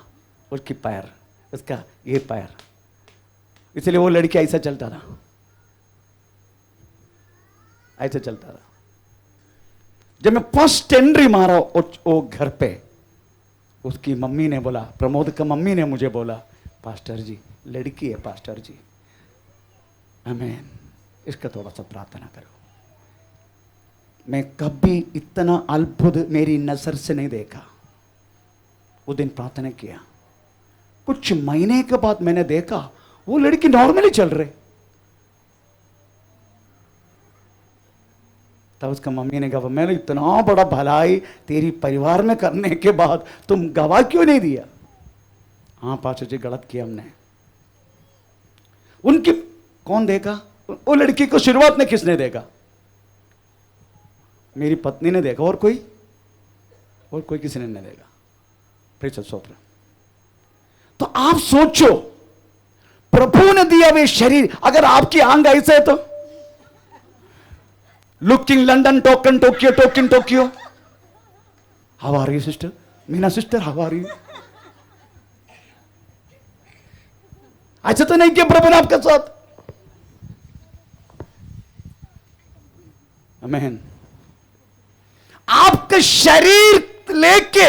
उसकी पैर, उसका ये पैर, इसलिए वो लड़की ऐसा चलता था, ऐसे चलता था। जब मैं फर्स्ट एंट्री मारा वो घर पे, उसकी मम्मी ने बोला, प्रमोद का मम्मी ने मुझे बोला, पास्टर जी लड़की है पास्टर जी, आमीन, इसका थोड़ा सा प्रार्थना करो। मैं कभी इतना अद्भुत मेरी नजर से नहीं देखा। वो दिन प्रार्थना किया, कुछ महीने के बाद मैंने देखा वो लड़की नॉर्मली चल रही। तब उसका मम्मी ने कहा, मैंने इतना बड़ा भलाई तेरी परिवार में करने के बाद तुम गवाह क्यों नहीं दिया? हाँ पास्टर जी गलत किया हमने। उनकी कौन देखा? वो लड़की को शुरुआत में किसने देखा? मेरी पत्नी ने देखा, और कोई किसी ने नहीं देखा। Praise the Lord. तो आप सोचो, प्रभु ने दिया वे शरीर, अगर आपकी आंग ऐसे है तो looking London, token Tokyo, token Tokyo. How are you sister? Meena sister how are you? ऐसा तो नहीं किया प्रभु ने आपके साथ। आमीन। आपका शरीर लेके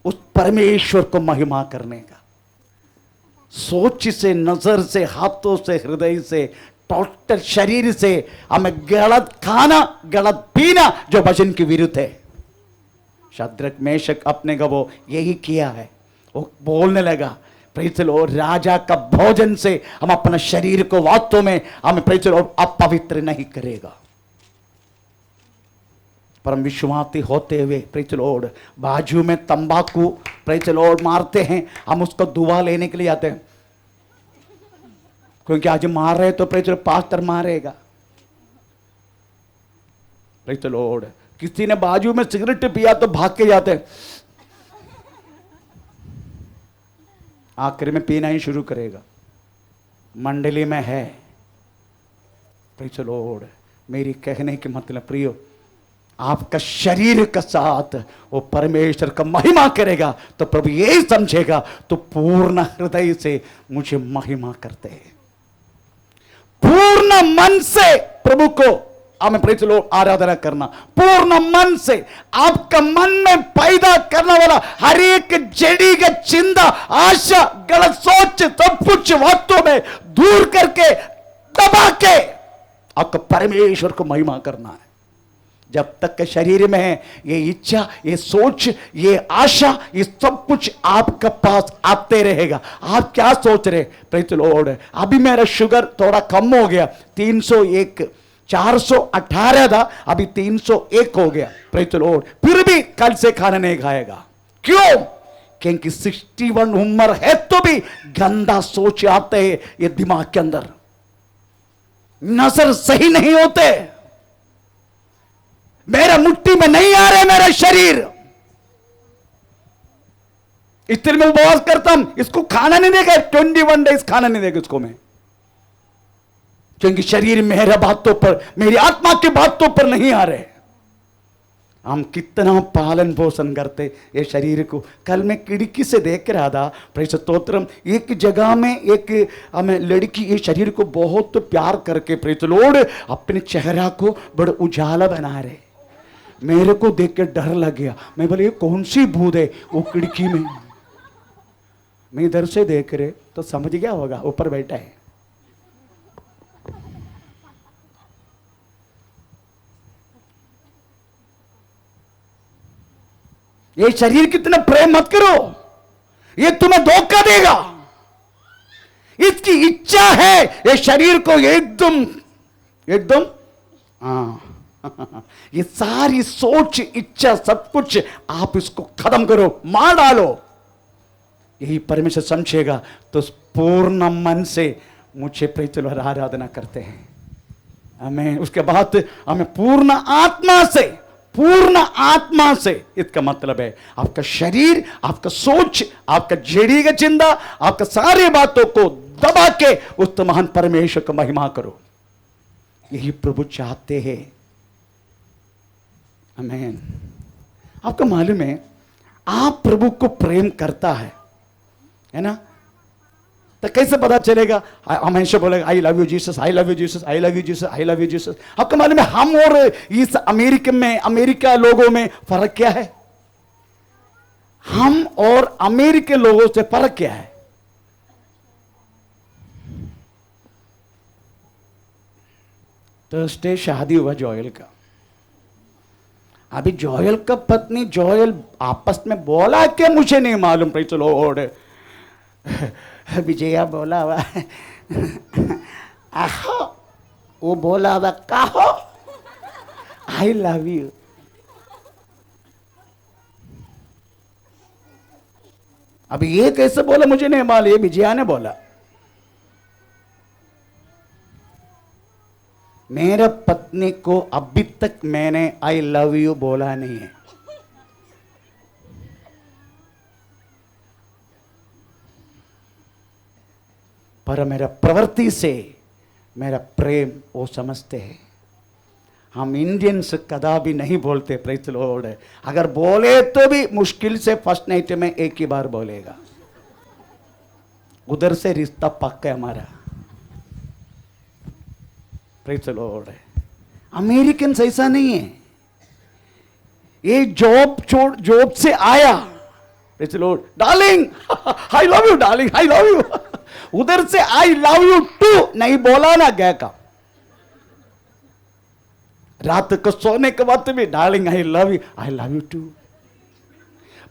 उस परमेश्वर को महिमा करने का, सोच से, नजर से, हाथों से, हृदय से, टोटल शरीर से हमें गलत खाना गलत पीना जो वचन के विरुद्ध है। शद्रक मेशक अपने का वो यही किया है। वो बोलने लगा, प्रेज़ द लॉर्ड, राजा का भोजन से हम अपना शरीर को वास्तव में हमें प्रेज़ द लॉर्ड अपवित्र नहीं करेगा। परम विश्वासी होते हुए प्रेज़ द लॉर्ड बाजू में तंबाकू प्रेज़ द लॉर्ड मारते हैं, हम उसको दुआ लेने के लिए आते हैं, क्योंकि आज मार रहे तो प्रेज़ द लॉर्ड पास्टर मारेगा। Praise the Lord. किसी ने बाजू में सिगरेट पिया तो भाग के जाते हैं, आखिर में पीना ही शुरू करेगा। मंडली में है। Praise the Lord. मेरी कहने की मतलब प्रियो, आपका शरीर के साथ वो परमेश्वर का महिमा करेगा, तो प्रभु यही समझेगा तो पूर्ण हृदय से मुझे महिमा करते हैं, पूर्ण मन से प्रभु को हमें प्रेज लो आराधना करना, पूर्ण मन से। आपका मन में पैदा करने वाला हर एक जड़ी का चिंता, आशा, गलत सोच, सब कुछ वास्तव में दूर करके, दबा के आपको परमेश्वर को महिमा करना है। जब तक के शरीर में है ये इच्छा, ये सोच, ये आशा, ये सब कुछ आपके पास आते रहेगा। आप क्या सोच रहे? प्रेज लॉर्ड, अभी मेरा शुगर थोड़ा कम हो गया, 301, 418 था, अभी 301 हो गया। प्रेज लॉर्ड, फिर भी कल से खाना नहीं खाएगा। क्यों? क्योंकि 61 उम्र है तो भी गंदा सोच आते हैं ये दिमाग के अंदर, नजर सही नहीं होते, मेरा मुट्ठी में नहीं आ रहे मेरा शरीर, इतने में उपवास करता हूं, इसको खाना नहीं देगा, 21 डेज खाना नहीं देगा इसको मैं, क्योंकि शरीर मेरा बातों पर, मेरी आत्मा की बातों पर नहीं आ रहे। हम कितना पालन पोषण करते ये शरीर को। कल मैं खिड़की से देख रहा था, प्रेस स्तोत्रम, एक जगह में एक हमें लड़की ये शरीर को बहुत प्यार करके प्रेस लॉर्ड अपने चेहरा को बड़ा उजाला बना रहे। मेरे को देख के डर लग गया, मैं बोले ये कौन सी भूत है वो खिड़की में। मैं इधर से देख रहे तो समझ गया होगा, ऊपर बैठा है। ये शरीर कितना प्रेम मत करो, ये तुम्हें धोखा देगा। इसकी इच्छा है ये शरीर को एकदम एकदम ये सारी सोच, इच्छा, सब कुछ आप इसको खत्म करो, मार डालो। यही परमेश्वर समझेगा तो पूर्ण मन से मुझे प्रेरित आराधना करते हैं। हमें उसके बाद हमें पूर्ण आत्मा से, पूर्ण आत्मा से, इसका मतलब है आपका शरीर, आपका सोच, आपका जड़ी का चिंता, आपका सारी बातों को दबा के उस महान परमेश्वर को महिमा करो। यही प्रभु चाहते हैं। आमीन। आपको मालूम है आप प्रभु को प्रेम करता है ना, तो कैसे पता चलेगा? हमेशा बोलेगा आई love you Jesus, I love you Jesus, I love you Jesus, I love you Jesus. आपको मालूम है हम और इस अमेरिका लोगों में फर्क क्या है? हम और अमेरिकी लोगों से फर्क क्या है? थर्सडे शादी हुआ जोयल का। अभी जोयल का पत्नी जोयल आपस में बोला कि मुझे नहीं मालूम, प्रेज़ द लॉर्ड। विजया बोला हुआ आहो, वो बोला हुआ कहो आई लव यू। अभी ये कैसे बोला मुझे नहीं मालूम, ये विजया ने बोला। मेरे पत्नी को अभी तक मैंने आई लव यू बोला नहीं है। पर मेरा प्रवृत्ति से मेरा प्रेम वो समझते हैं। हम इंडियंस कदा भी नहीं बोलते प्रेज़ द लॉर्ड। अगर बोले तो भी मुश्किल से फर्स्ट नाइट में एक ही बार बोलेगा, उधर से रिश्ता पक्का है हमारा। Praise the Lord. अमेरिकन ऐसा नहीं है। ये जॉब से आया, praise the Lord, darling I love you, darling I love you. उधर से आई लव यू टू नहीं बोला ना गया का। रात को सोने के बाद भी darling I love you too.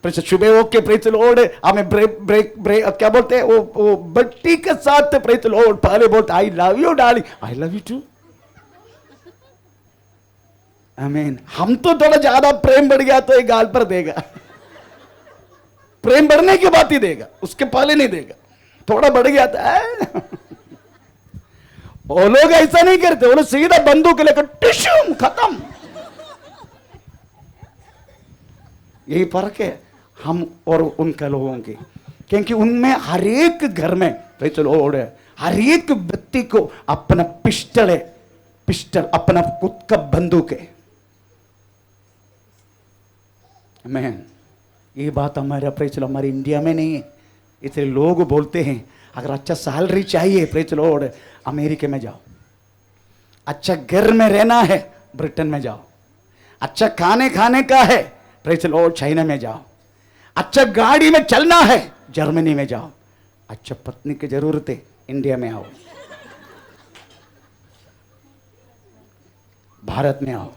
सुबह होके प्रेज़ द लॉर्ड हमें ब्रेक क्या बोलते हैं वो बट्टी के साथ प्रेज़ द लॉर्ड पहले बोलते I love you darling, I love you too. आमीन। हम तो थोड़ा ज्यादा प्रेम बढ़ गया तो एक गाल पर देगा, प्रेम बढ़ने के बाद ही देगा, उसके पहले नहीं देगा। थोड़ा बढ़ गया था वो लोग ऐसा नहीं करते, वो लोग सीधा बंदूक लेकर टिश्यू खत्म। यही फर्क है हम और उनके लोगों की, क्योंकि उनमें हर एक घर में हर एक व्यक्ति को अपना पिस्टल अपना खुद का बंदूक है। मैन ये बात हमारा प्रेज लो हमारे इंडिया में नहीं है, इसलिए लोग बोलते हैं अगर अच्छा सैलरी चाहिए प्रेज लॉर्ड अमेरिका में जाओ, अच्छा घर में रहना है ब्रिटेन में जाओ, अच्छा खाने का है प्रेज लॉर्ड चाइना में जाओ, अच्छा गाड़ी में चलना है जर्मनी में जाओ, अच्छा पत्नी की जरूरत है इंडिया में आओ, भारत में आओ,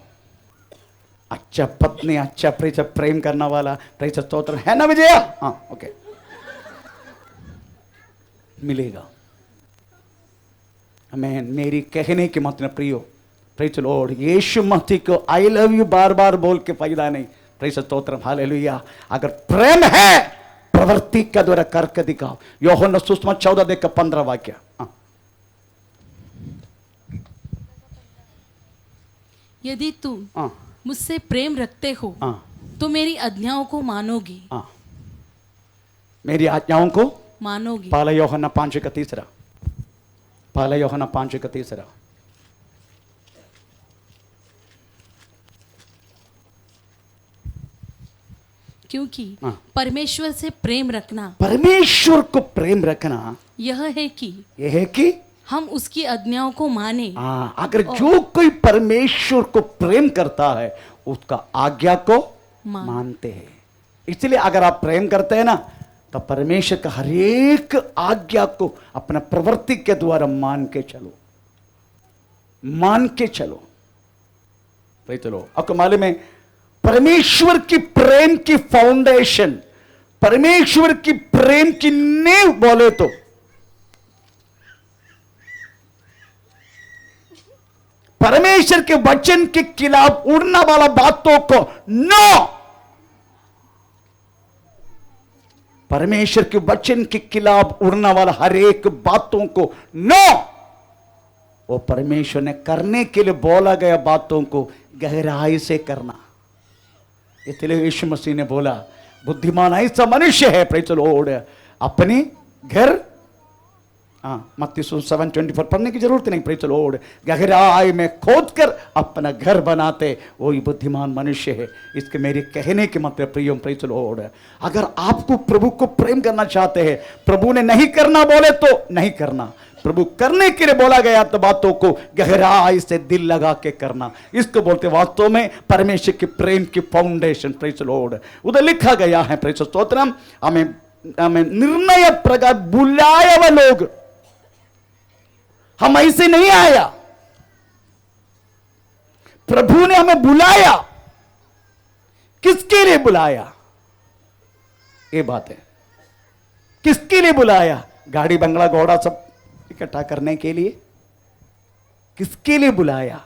अच्छा पत्नी अच्छा प्रेम करने वाला प्रेज स्तोत्र है ना विजया, हाँ ओके मिलेगा। आमीन। मेरी कहने के मतलब प्रियो प्रेज लॉर्ड यीशु मसीह को आई लव यू बार बार बोल के फायदा नहीं, प्रेज स्तोत्र हालेलुया। अगर प्रेम है प्रवृत्ति का द्वारा करके दिखाओ। यूहन्ना सुसमाचार 14:15 वाक्य। यदि तुम मुझसे प्रेम रखते हो तो मेरी आज्ञाओं को मानोगे। मेरी आज्ञाओं को मानोगे। पहला यूहन्ना 5:3। पहला यूहन्ना 5:3। क्योंकि परमेश्वर से प्रेम रखना, परमेश्वर को प्रेम रखना यह है कि हम उसकी आज्ञाओं को माने। अगर जो कोई परमेश्वर को प्रेम करता है उसका आज्ञा को मानते हैं। इसलिए अगर आप प्रेम करते हैं ना तो परमेश्वर का हर एक आज्ञा को अपना प्रवृत्ति के द्वारा मान के चलो, मान के चलो। भाई चलो आपको मालूम है परमेश्वर की प्रेम की फाउंडेशन, परमेश्वर की प्रेम की नींव बोले तो परमेश्वर के वचन के खिलाफ उड़ने वाला बातों को नो, परमेश्वर के वचन के खिलाफ उड़ने वाला हर एक बातों को नो, वो परमेश्वर ने करने के लिए बोला गया बातों को गहराई से करना। इसलिए यीशु मसीह ने बोला बुद्धिमान ऐसा मनुष्य है प्रेज द लॉर्ड अपने घर, मत्ती 7:24 पढ़ने की जरूरत नहीं, प्रेज द लॉर्ड गहराई में खोद कर अपना घर बनाते वही बुद्धिमान मनुष्य है। इसके मेरे कहने के मतलब प्रियो प्रेज द लॉर्ड अगर आपको प्रभु को प्रेम करना चाहते हैं, प्रभु ने नहीं करना बोले तो नहीं करना, प्रभु करने के लिए बोला गया तो बातों को गहराई से दिल लगा के करना, इसको बोलते वास्तव में परमेश्वर के प्रेम की फाउंडेशन। प्रेज द लॉर्ड उधर लिखा गया है प्रेज स्तोत्रम हमें निर्णय प्रकार बुलाया हुआ लोग, हम ऐसे नहीं आया, प्रभु ने हमें बुलाया। किसके लिए बुलाया? ये बात है, किसके लिए बुलाया? गाड़ी बंगला घोड़ा सब इकट्ठा करने के लिए? किसके लिए बुलाया?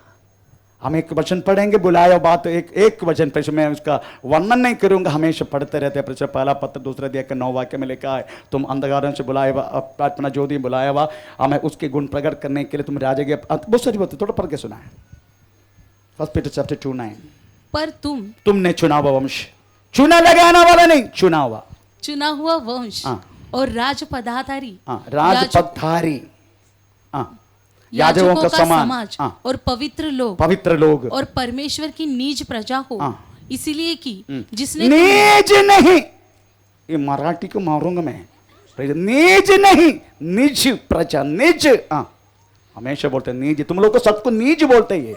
हम एक वचन पढ़ेंगे, बुलाया बात एक वचन पे, मैं उसका वर्णन नहीं करूंगा, हमेशा पढ़ते रहते हैं। पहला पत्र 2 अध्याय के 9 वाक्य में लिखा है तुम अंधकार से बुलाया हुआ, अपना ज्योति बुलाया हुआ, हमें उसके गुण प्रकट करने के लिए तुम राजा के। बहुत सारी बातें थोड़ा पढ़ के सुना है। 1 पीटर चैप्टर 2:9। पर तुमने चुना हुआ वंश, चुना लगाना वाला नहीं, चुना हुआ वंश और राजपदाधारी, राजपदाधारी याजकों का समाज और पवित्र लोग और परमेश्वर की निज प्रजा हो, इसलिए कि जिसने निज नहीं, ये मराठी को मारूंगा मैं, निज नहीं, निज प्रजा, निज हमेशा बोलते हैं निज, तुम लोग को सबको निज बोलते हैं ये,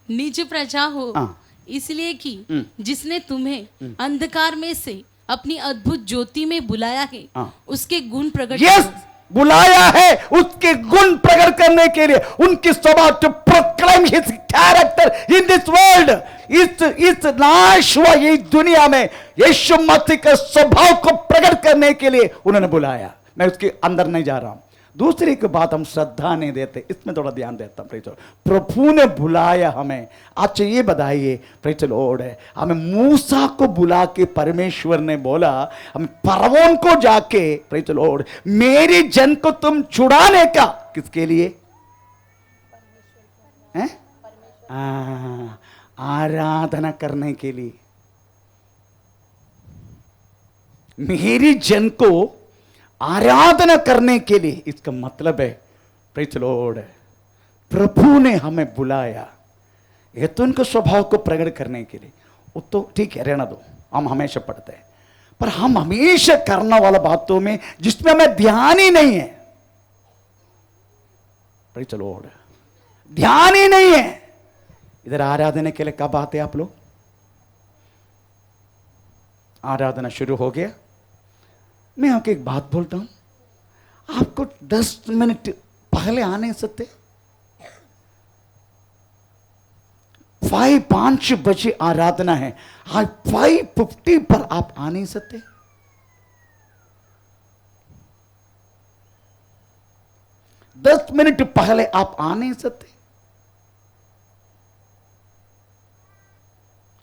निज प्रजा हो, इसलिए कि जिसने तुम्हें अंधकार में से अपनी अद्भुत ज्योति में बुलाया है, उसके गुण प्रकट बुलाया है उसके गुण प्रकट करने के लिए, उनकी स्वभाव to proclaim his character in this world, इस नाश हुआ ये दुनिया में यीशु मसीह के स्वभाव को प्रकट करने के लिए उन्होंने बुलाया। मैं उसके अंदर नहीं जा रहा हूं। दूसरी की बात हम श्रद्धा नहीं देते, इसमें थोड़ा ध्यान देता हूं। प्रभु ने बुलाया हमें। अच्छा ये बताइए प्रेज द लॉर्ड है, हमें मूसा को बुला के परमेश्वर ने बोला, हम फरौन को जाके प्रेज द लॉर्ड मेरे जन को तुम छुड़ाने का, किसके लिए? आराधना करने के लिए, मेरी जन को आराधना करने के लिए। इसका मतलब है प्रेज द लॉर्ड प्रभु ने हमें बुलाया। ये तो उनके स्वभाव को प्रकट करने के लिए, वो तो ठीक है, रहना दो, हम हमेशा पढ़ते हैं। पर हम हमेशा करने वाला बातों में जिसमें हमें ध्यान ही नहीं है, भाई चलो ध्यान ही नहीं है। इधर आराधना के लिए कब आते आप लोग? आराधना शुरू हो गया, मैं आपको एक बात बोलता हूं, आपको 10 मिनट पहले आ नहीं सकते? 5 बजे आराधना है, आज 5:50 पर आप आ नहीं सकते? दस मिनट पहले आप आ नहीं सकते?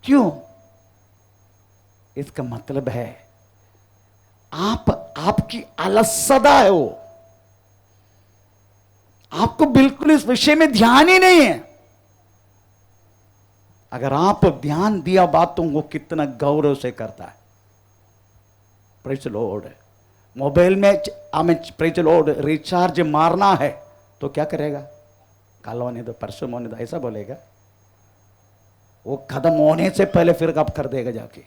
क्यों? इसका मतलब है आपकी अलसता है, वो आपको बिल्कुल इस विषय में ध्यान ही नहीं है। अगर आप ध्यान दिया बातों को कितना गौरव से करता है। Praise the Lord. मोबाइल में हमें प्रेज द लॉर्ड रिचार्ज मारना है तो क्या करेगा? कल होने दो, परसों होने दो, ऐसा बोलेगा? वो खत्म होने से पहले फिर कब कर देगा जाके,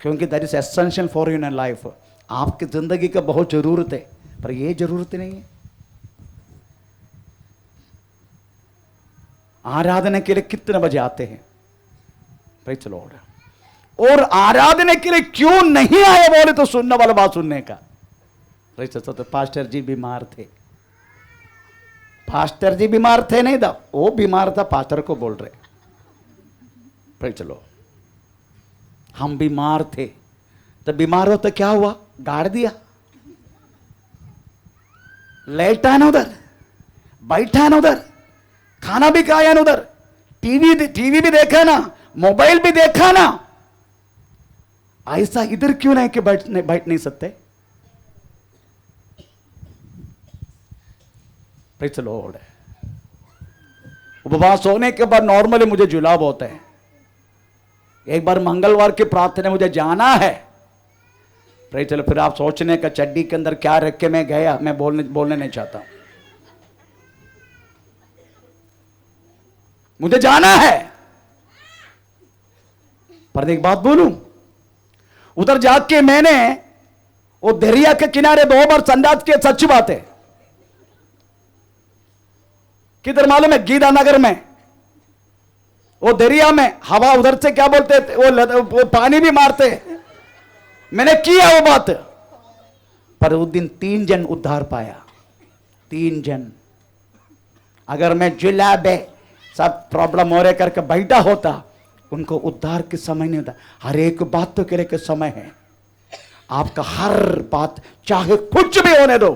क्योंकि that is essential for in life. आपकी जिंदगी का बहुत जरूरत है, पर ये जरूरत नहीं है। आराधना के लिए कितने बजे आते हैं? Praise the Lord. और आराधना के लिए क्यों नहीं आए बोले तो सुनने वाला बात सुनने का। Praise the Lord. तो पास्टर जी बीमार थे, पास्टर जी बीमार थे नहीं था, वो बीमार था, पास्टर को बोल रहे। Praise the Lord. हम बीमार थे तो बीमार हो तो क्या हुआ? गाड़ दिया, लेटा ना उधर, बैठा ना उधर, खाना भी खाया ना उधर, टीवी भी देखा ना, मोबाइल भी देखा ना। ऐसा इधर क्यों नहीं कि बैठ नहीं सकते? Praise the Lord. उपवास होने के बाद नॉर्मली मुझे जुलाब होता है। एक बार मंगलवार की प्रार्थना मुझे जाना है, प्रेज द लॉर्ड। फिर आप सोचने का चड्डी के अंदर क्या रख के मैं गया, मैं बोलने नहीं चाहता। मुझे जाना है, पर एक बात बोलूं, उधर जाके मैंने वो दरिया के किनारे 2 बार संडास किया। सच्ची बात है। किधर मालूम है? गीता नगर में, वो दरिया में हवा उधर से क्या बोलते थे, वो पानी भी मारते। मैंने किया वो बात, पर उस दिन 3 जन उद्धार पाया। 3 जन। अगर मैं जुलाब सब प्रॉब्लम हो रहे करके बैठा होता, उनको उद्धार के समय नहीं होता। हर एक बात तो के लिए समय है। आपका हर बात चाहे कुछ भी होने दो।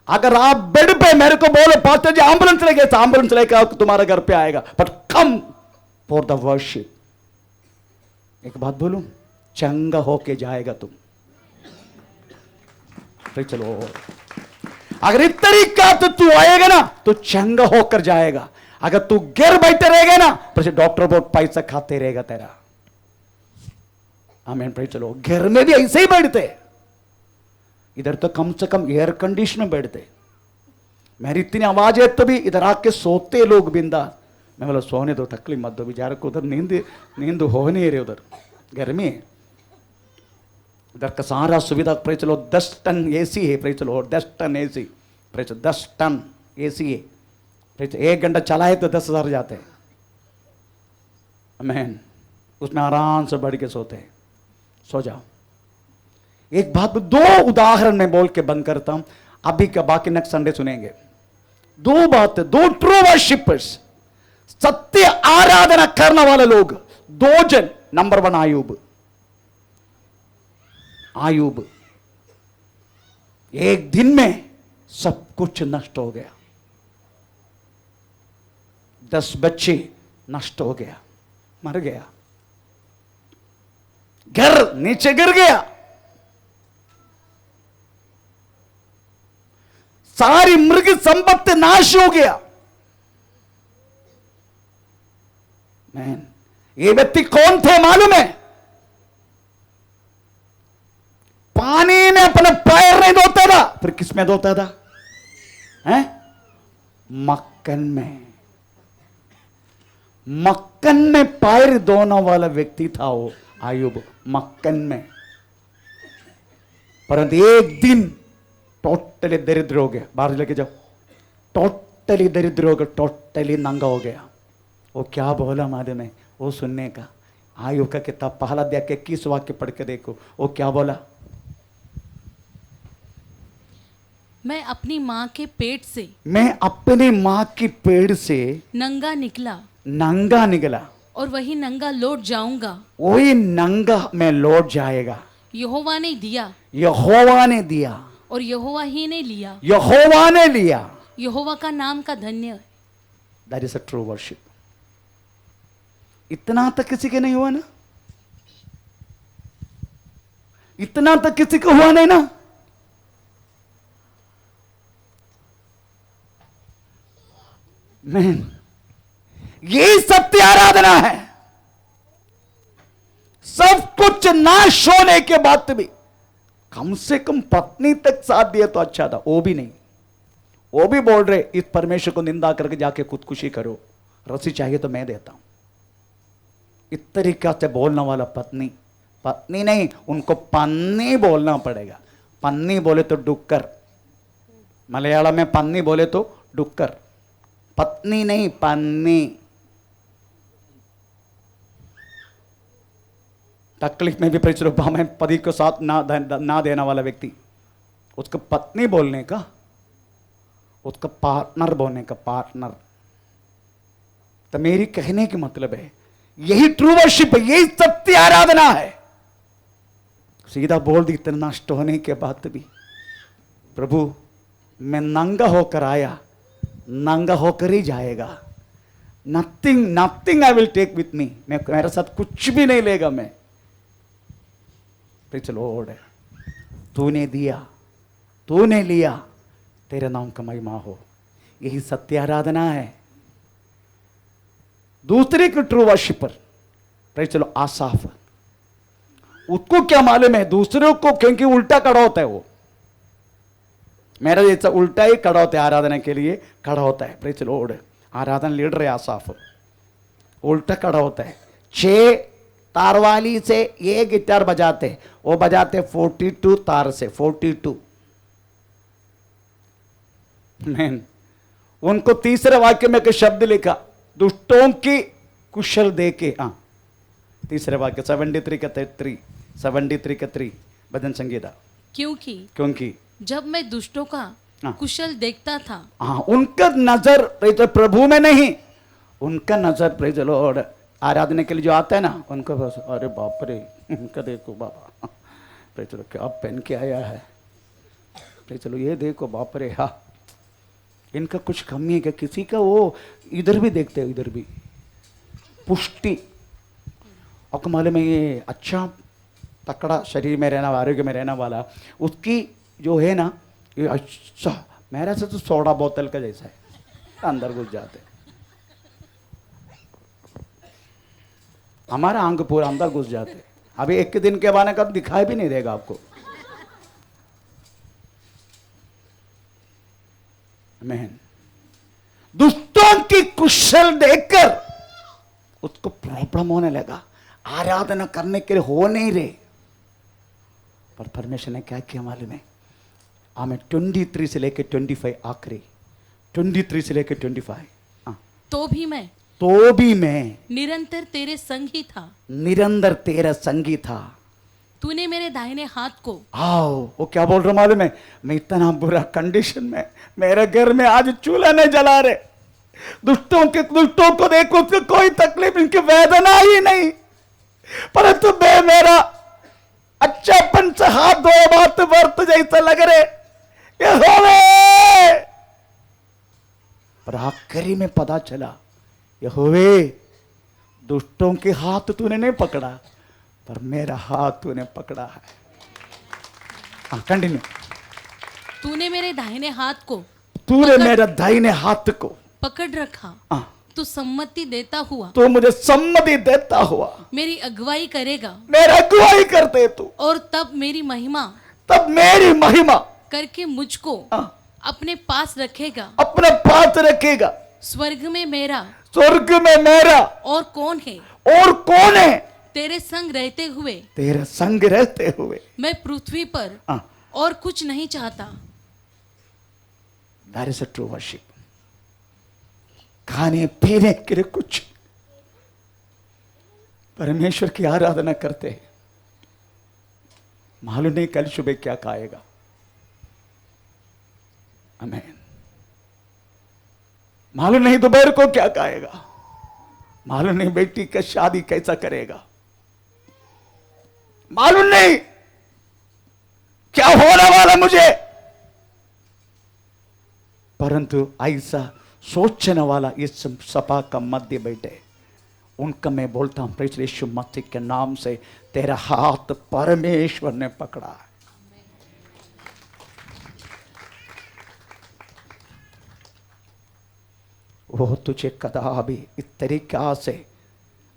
अगर आप बेड पे मेरे को बोलो पास्टर जी एम्बुलेंस लेके, तो एम्बुलेंस लेकर तुम्हारे घर पे आएगा, but come for the worship. एक बात बोलूं, चंगा होके जाएगा तुम। तो चलो, अगर इस तरीका तो तू आएगा ना तो चंगा होकर जाएगा। अगर तू गिर बैठे रहेगा ना, फिर डॉक्टर बहुत पैसा खाते रहेगा तेरा। आमीन। भाई चलो, घर में भी ऐसे ही बैठते, इधर तो कम से कम एयर कंडीशन में बैठते। मेरी इतनी आवाज है तो भी इधर आके सोते लोग बिंदा। मैं बोला सोने दो, तकलीफ मत दो बेचारे को, उधर नींद हो नहीं रही, उधर गर्मी है। इधर का सारा सुविधा प्रे चलो 10 टन एसी है। प्रे चलो 10 टन एसी, प्रे चलो 10 टन एसी है। प्रे चलो 1 घंटा चलाए तो 10,000 जाते हैं। आमीन। उसमें आराम से बढ़ के सोते हैं। सो जाओ। एक बात, 2 उदाहरण मैं बोल के बंद करता हूं, अभी का बाकी नेक्स्ट संडे सुनेंगे। 2 बात, 2 ट्रू वर्शिपर्स, सत्य आराधना करने वाले लोग। 2 जन। नंबर 1 आयूब। एक दिन में सब कुछ नष्ट हो गया। 10 बच्चे नष्ट हो गया, मर गया। घर नीचे गिर गया। सारी मृग संपत्ति नाश हो गया। मैन, ये व्यक्ति कौन थे मालूम है? पानी में अपने पैर नहीं धोता था, फिर किस में धोता था? हैं? मक्खन में। मक्कन में पैर धोने वाला व्यक्ति था वो आयुब, मक्कन में। परंतु एक दिन टोटली दरिद्र हो गया। बाहर लेके जाओ। टोटली दरिद्र हो गया, टोटली नंगा हो गया। वो क्या बोला मालूम है? वो सुनने का आयुब का किताब पहला अध्याय के 21 वाक्य पढ़ के देखो। वो क्या बोला? मैं अपनी माँ के पेट से, मैं अपनी माँ की पेड़ से नंगा निकला नंगा निकला, और वही नंगा लौट जाऊंगा। वही नंगा में लौट जाएगा। यहोवा ने दिया यहोवा ने दिया और यहोवा ही ने लिया। यहोवा ने लिया। यहोवा का नाम का धन्य है। That is a true worship. इतना तक किसी के नहीं हुआ ना? इतना तक किसी को हुआ नहीं ना? मैन, यही सत्य आराधना है। सब कुछ नाश होने के बाद भी कम से कम पत्नी तक साथ दिया तो अच्छा था। वो भी नहीं। वो भी बोल रहे इस परमेश्वर को निंदा करके जाके खुदकुशी करो, रस्सी चाहिए तो मैं देता हूं। इस तरीका से बोलने वाला पत्नी, पत्नी नहीं, उनको पन्नी बोलना पड़ेगा। पन्नी बोले तो डुक्कर, मलयालम में पन्नी बोले तो डुक्कर, पत्नी नहीं पन्नी। तकलीफ में भी परिचय में पति को साथ ना देने वाला व्यक्ति, उसको पत्नी बोलने का, उसका पार्टनर बोलने का, पार्टनर। तो मेरी कहने की मतलब है यही ट्रू वर्शिप है, यही सत्य आराधना है। सीधा बोल दी इतना नष्ट होने के बाद भी, प्रभु मैं नंगा होकर आया, नंगा होकर ही जाएगा। Nothing nothing I will take with me. मैं मेरे साथ कुछ भी नहीं लेगा मैं। लॉर्ड, तूने दिया, तूने लिया, तेरे नाम का महिमा हो। यही सत्य आराधना है। दूसरे के ट्रू वर्शिपर चलो आसाफ, उसको क्या मालूम है दूसरों को, क्योंकि उल्टा खड़ा होता है वो। मेरा जैसा उल्टा ही खड़ा होता है, आराधना के लिए खड़ा होता है। प्रेज लॉर्ड, आराधना लीडर है आसाफ, उल्टा खड़ा होता है। 6 तार वाली से ये गिटार बजाते, वो बजाते 42 तार से, 42। मैन, उनको तीसरे वाक्य में के शब्द लिखा, दुष्टों की कुशल देके। हाँ, तीसरे वाक्य 73 का 3, 73 का 3 भजन संगीता। क्योंकि जब मैं दुष्टों का कुशल देखता था। हाँ, उनका नजर प्रभु में नहीं, उनका नजर प्रेज लॉर्ड आराधना के लिए जो आता है ना, उनको बस अरे बाप रे, इनका देखो बाबा, प्रेज चलो क्या पहन के आया है, प्रेज चलो ये देखो बाप रे, हाँ इनका कुछ कमी है क्या? किसी का वो इधर भी देखते हो, इधर भी पुष्टि। और मालूम में ये अच्छा तकड़ा शरीर में रहना, आरोग्य में रहना वाला, उसकी जो है ना, ये अच्छा मेरा से तो सोडा बोतल का जैसा है, अंदर घुस जाते। हमारा अंग पूरा अंदर घुस जाते। अभी एक दिन के बाद कब दिखाई भी नहीं देगा आपको। मैन, दुष्टों की कुशल देखकर उसको प्रॉब्लम होने लगा, आराधना करने के लिए हो नहीं रहे। पर परमेश्वर ने क्या किया मालूम है? हमें 23 से लेकर 25 आखिरी 23 से लेकर 25। तो भी मैं निरंतर तेरे संग ही था, निरंतर तेरा संगी था। तूने मेरे दाहिने हाथ को। आओ, वो क्या बोल रहा मालूम है? मैं इतना बुरा कंडीशन में, मेरे घर में आज चूल्हा नहीं जला रहे, दुष्टों को देखो, उसको कोई तकलीफ, इनकी वेदना ही नहीं, परंतु मैं मेरा अच्छापन से हाथ धोए बात वर्त जैसा लग रहे ये होवे। पर आखिरी में पता चला यहोवे, दुष्टों के हाथ तूने नहीं पकड़ा, पर मेरा हाथ तूने पकड़ा है। कंटिन्यू। तूने मेरे दाहिने हाथ को, तूने मेरा दाहिने हाथ को पकड़ रखा। तू सम्मति देता हुआ, तो मुझे सम्मति देता हुआ मेरी अगुवाई करेगा, मेरा अगुवाई करते तू, और तब मेरी महिमा करके मुझको अपने पास रखेगा, अपने पास रखेगा। स्वर्ग में मेरा स्वर्ग में मेरा और कौन है और कौन है तेरे संग रहते हुए तेरे संग रहते हुए। मैं पृथ्वी पर हाँ, और कुछ नहीं चाहता। That is a true worship. खाने पीने के लिए कुछ, परमेश्वर की आराधना करते हैं, मालूम नहीं कल सुबह क्या खाएगा। आमीन। मालूम नहीं दोपहर को क्या खाएगा, मालूम नहीं बेटी का शादी कैसा करेगा, मालूम नहीं क्या होने वाला मुझे। परंतु ऐसा सोचने वाला इस सभा का मध्य बैठे, उनका मैं बोलता हूं प्रभु यीशु मसीह के नाम से तेरा हाथ परमेश्वर ने पकड़ा है। वो तुझे कदापि इस तरीका से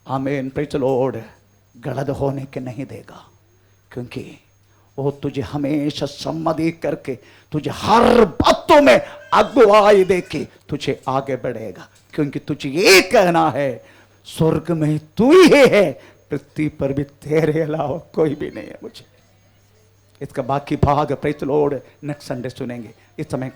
आमीन प्रेज द लॉर्ड गलत होने के नहीं देगा, क्योंकि वो तुझे हमेशा सम्मति करके तुझे हर बातों में अगुवाई देके तुझे आगे बढ़ेगा। क्योंकि तुझे ये कहना है स्वर्ग में तू ही है, पृथ्वी पर भी तेरे अलावा कोई भी नहीं है मुझे। इसका बाकी भाग praise the Lord next Sunday सुनेंगे। इस समय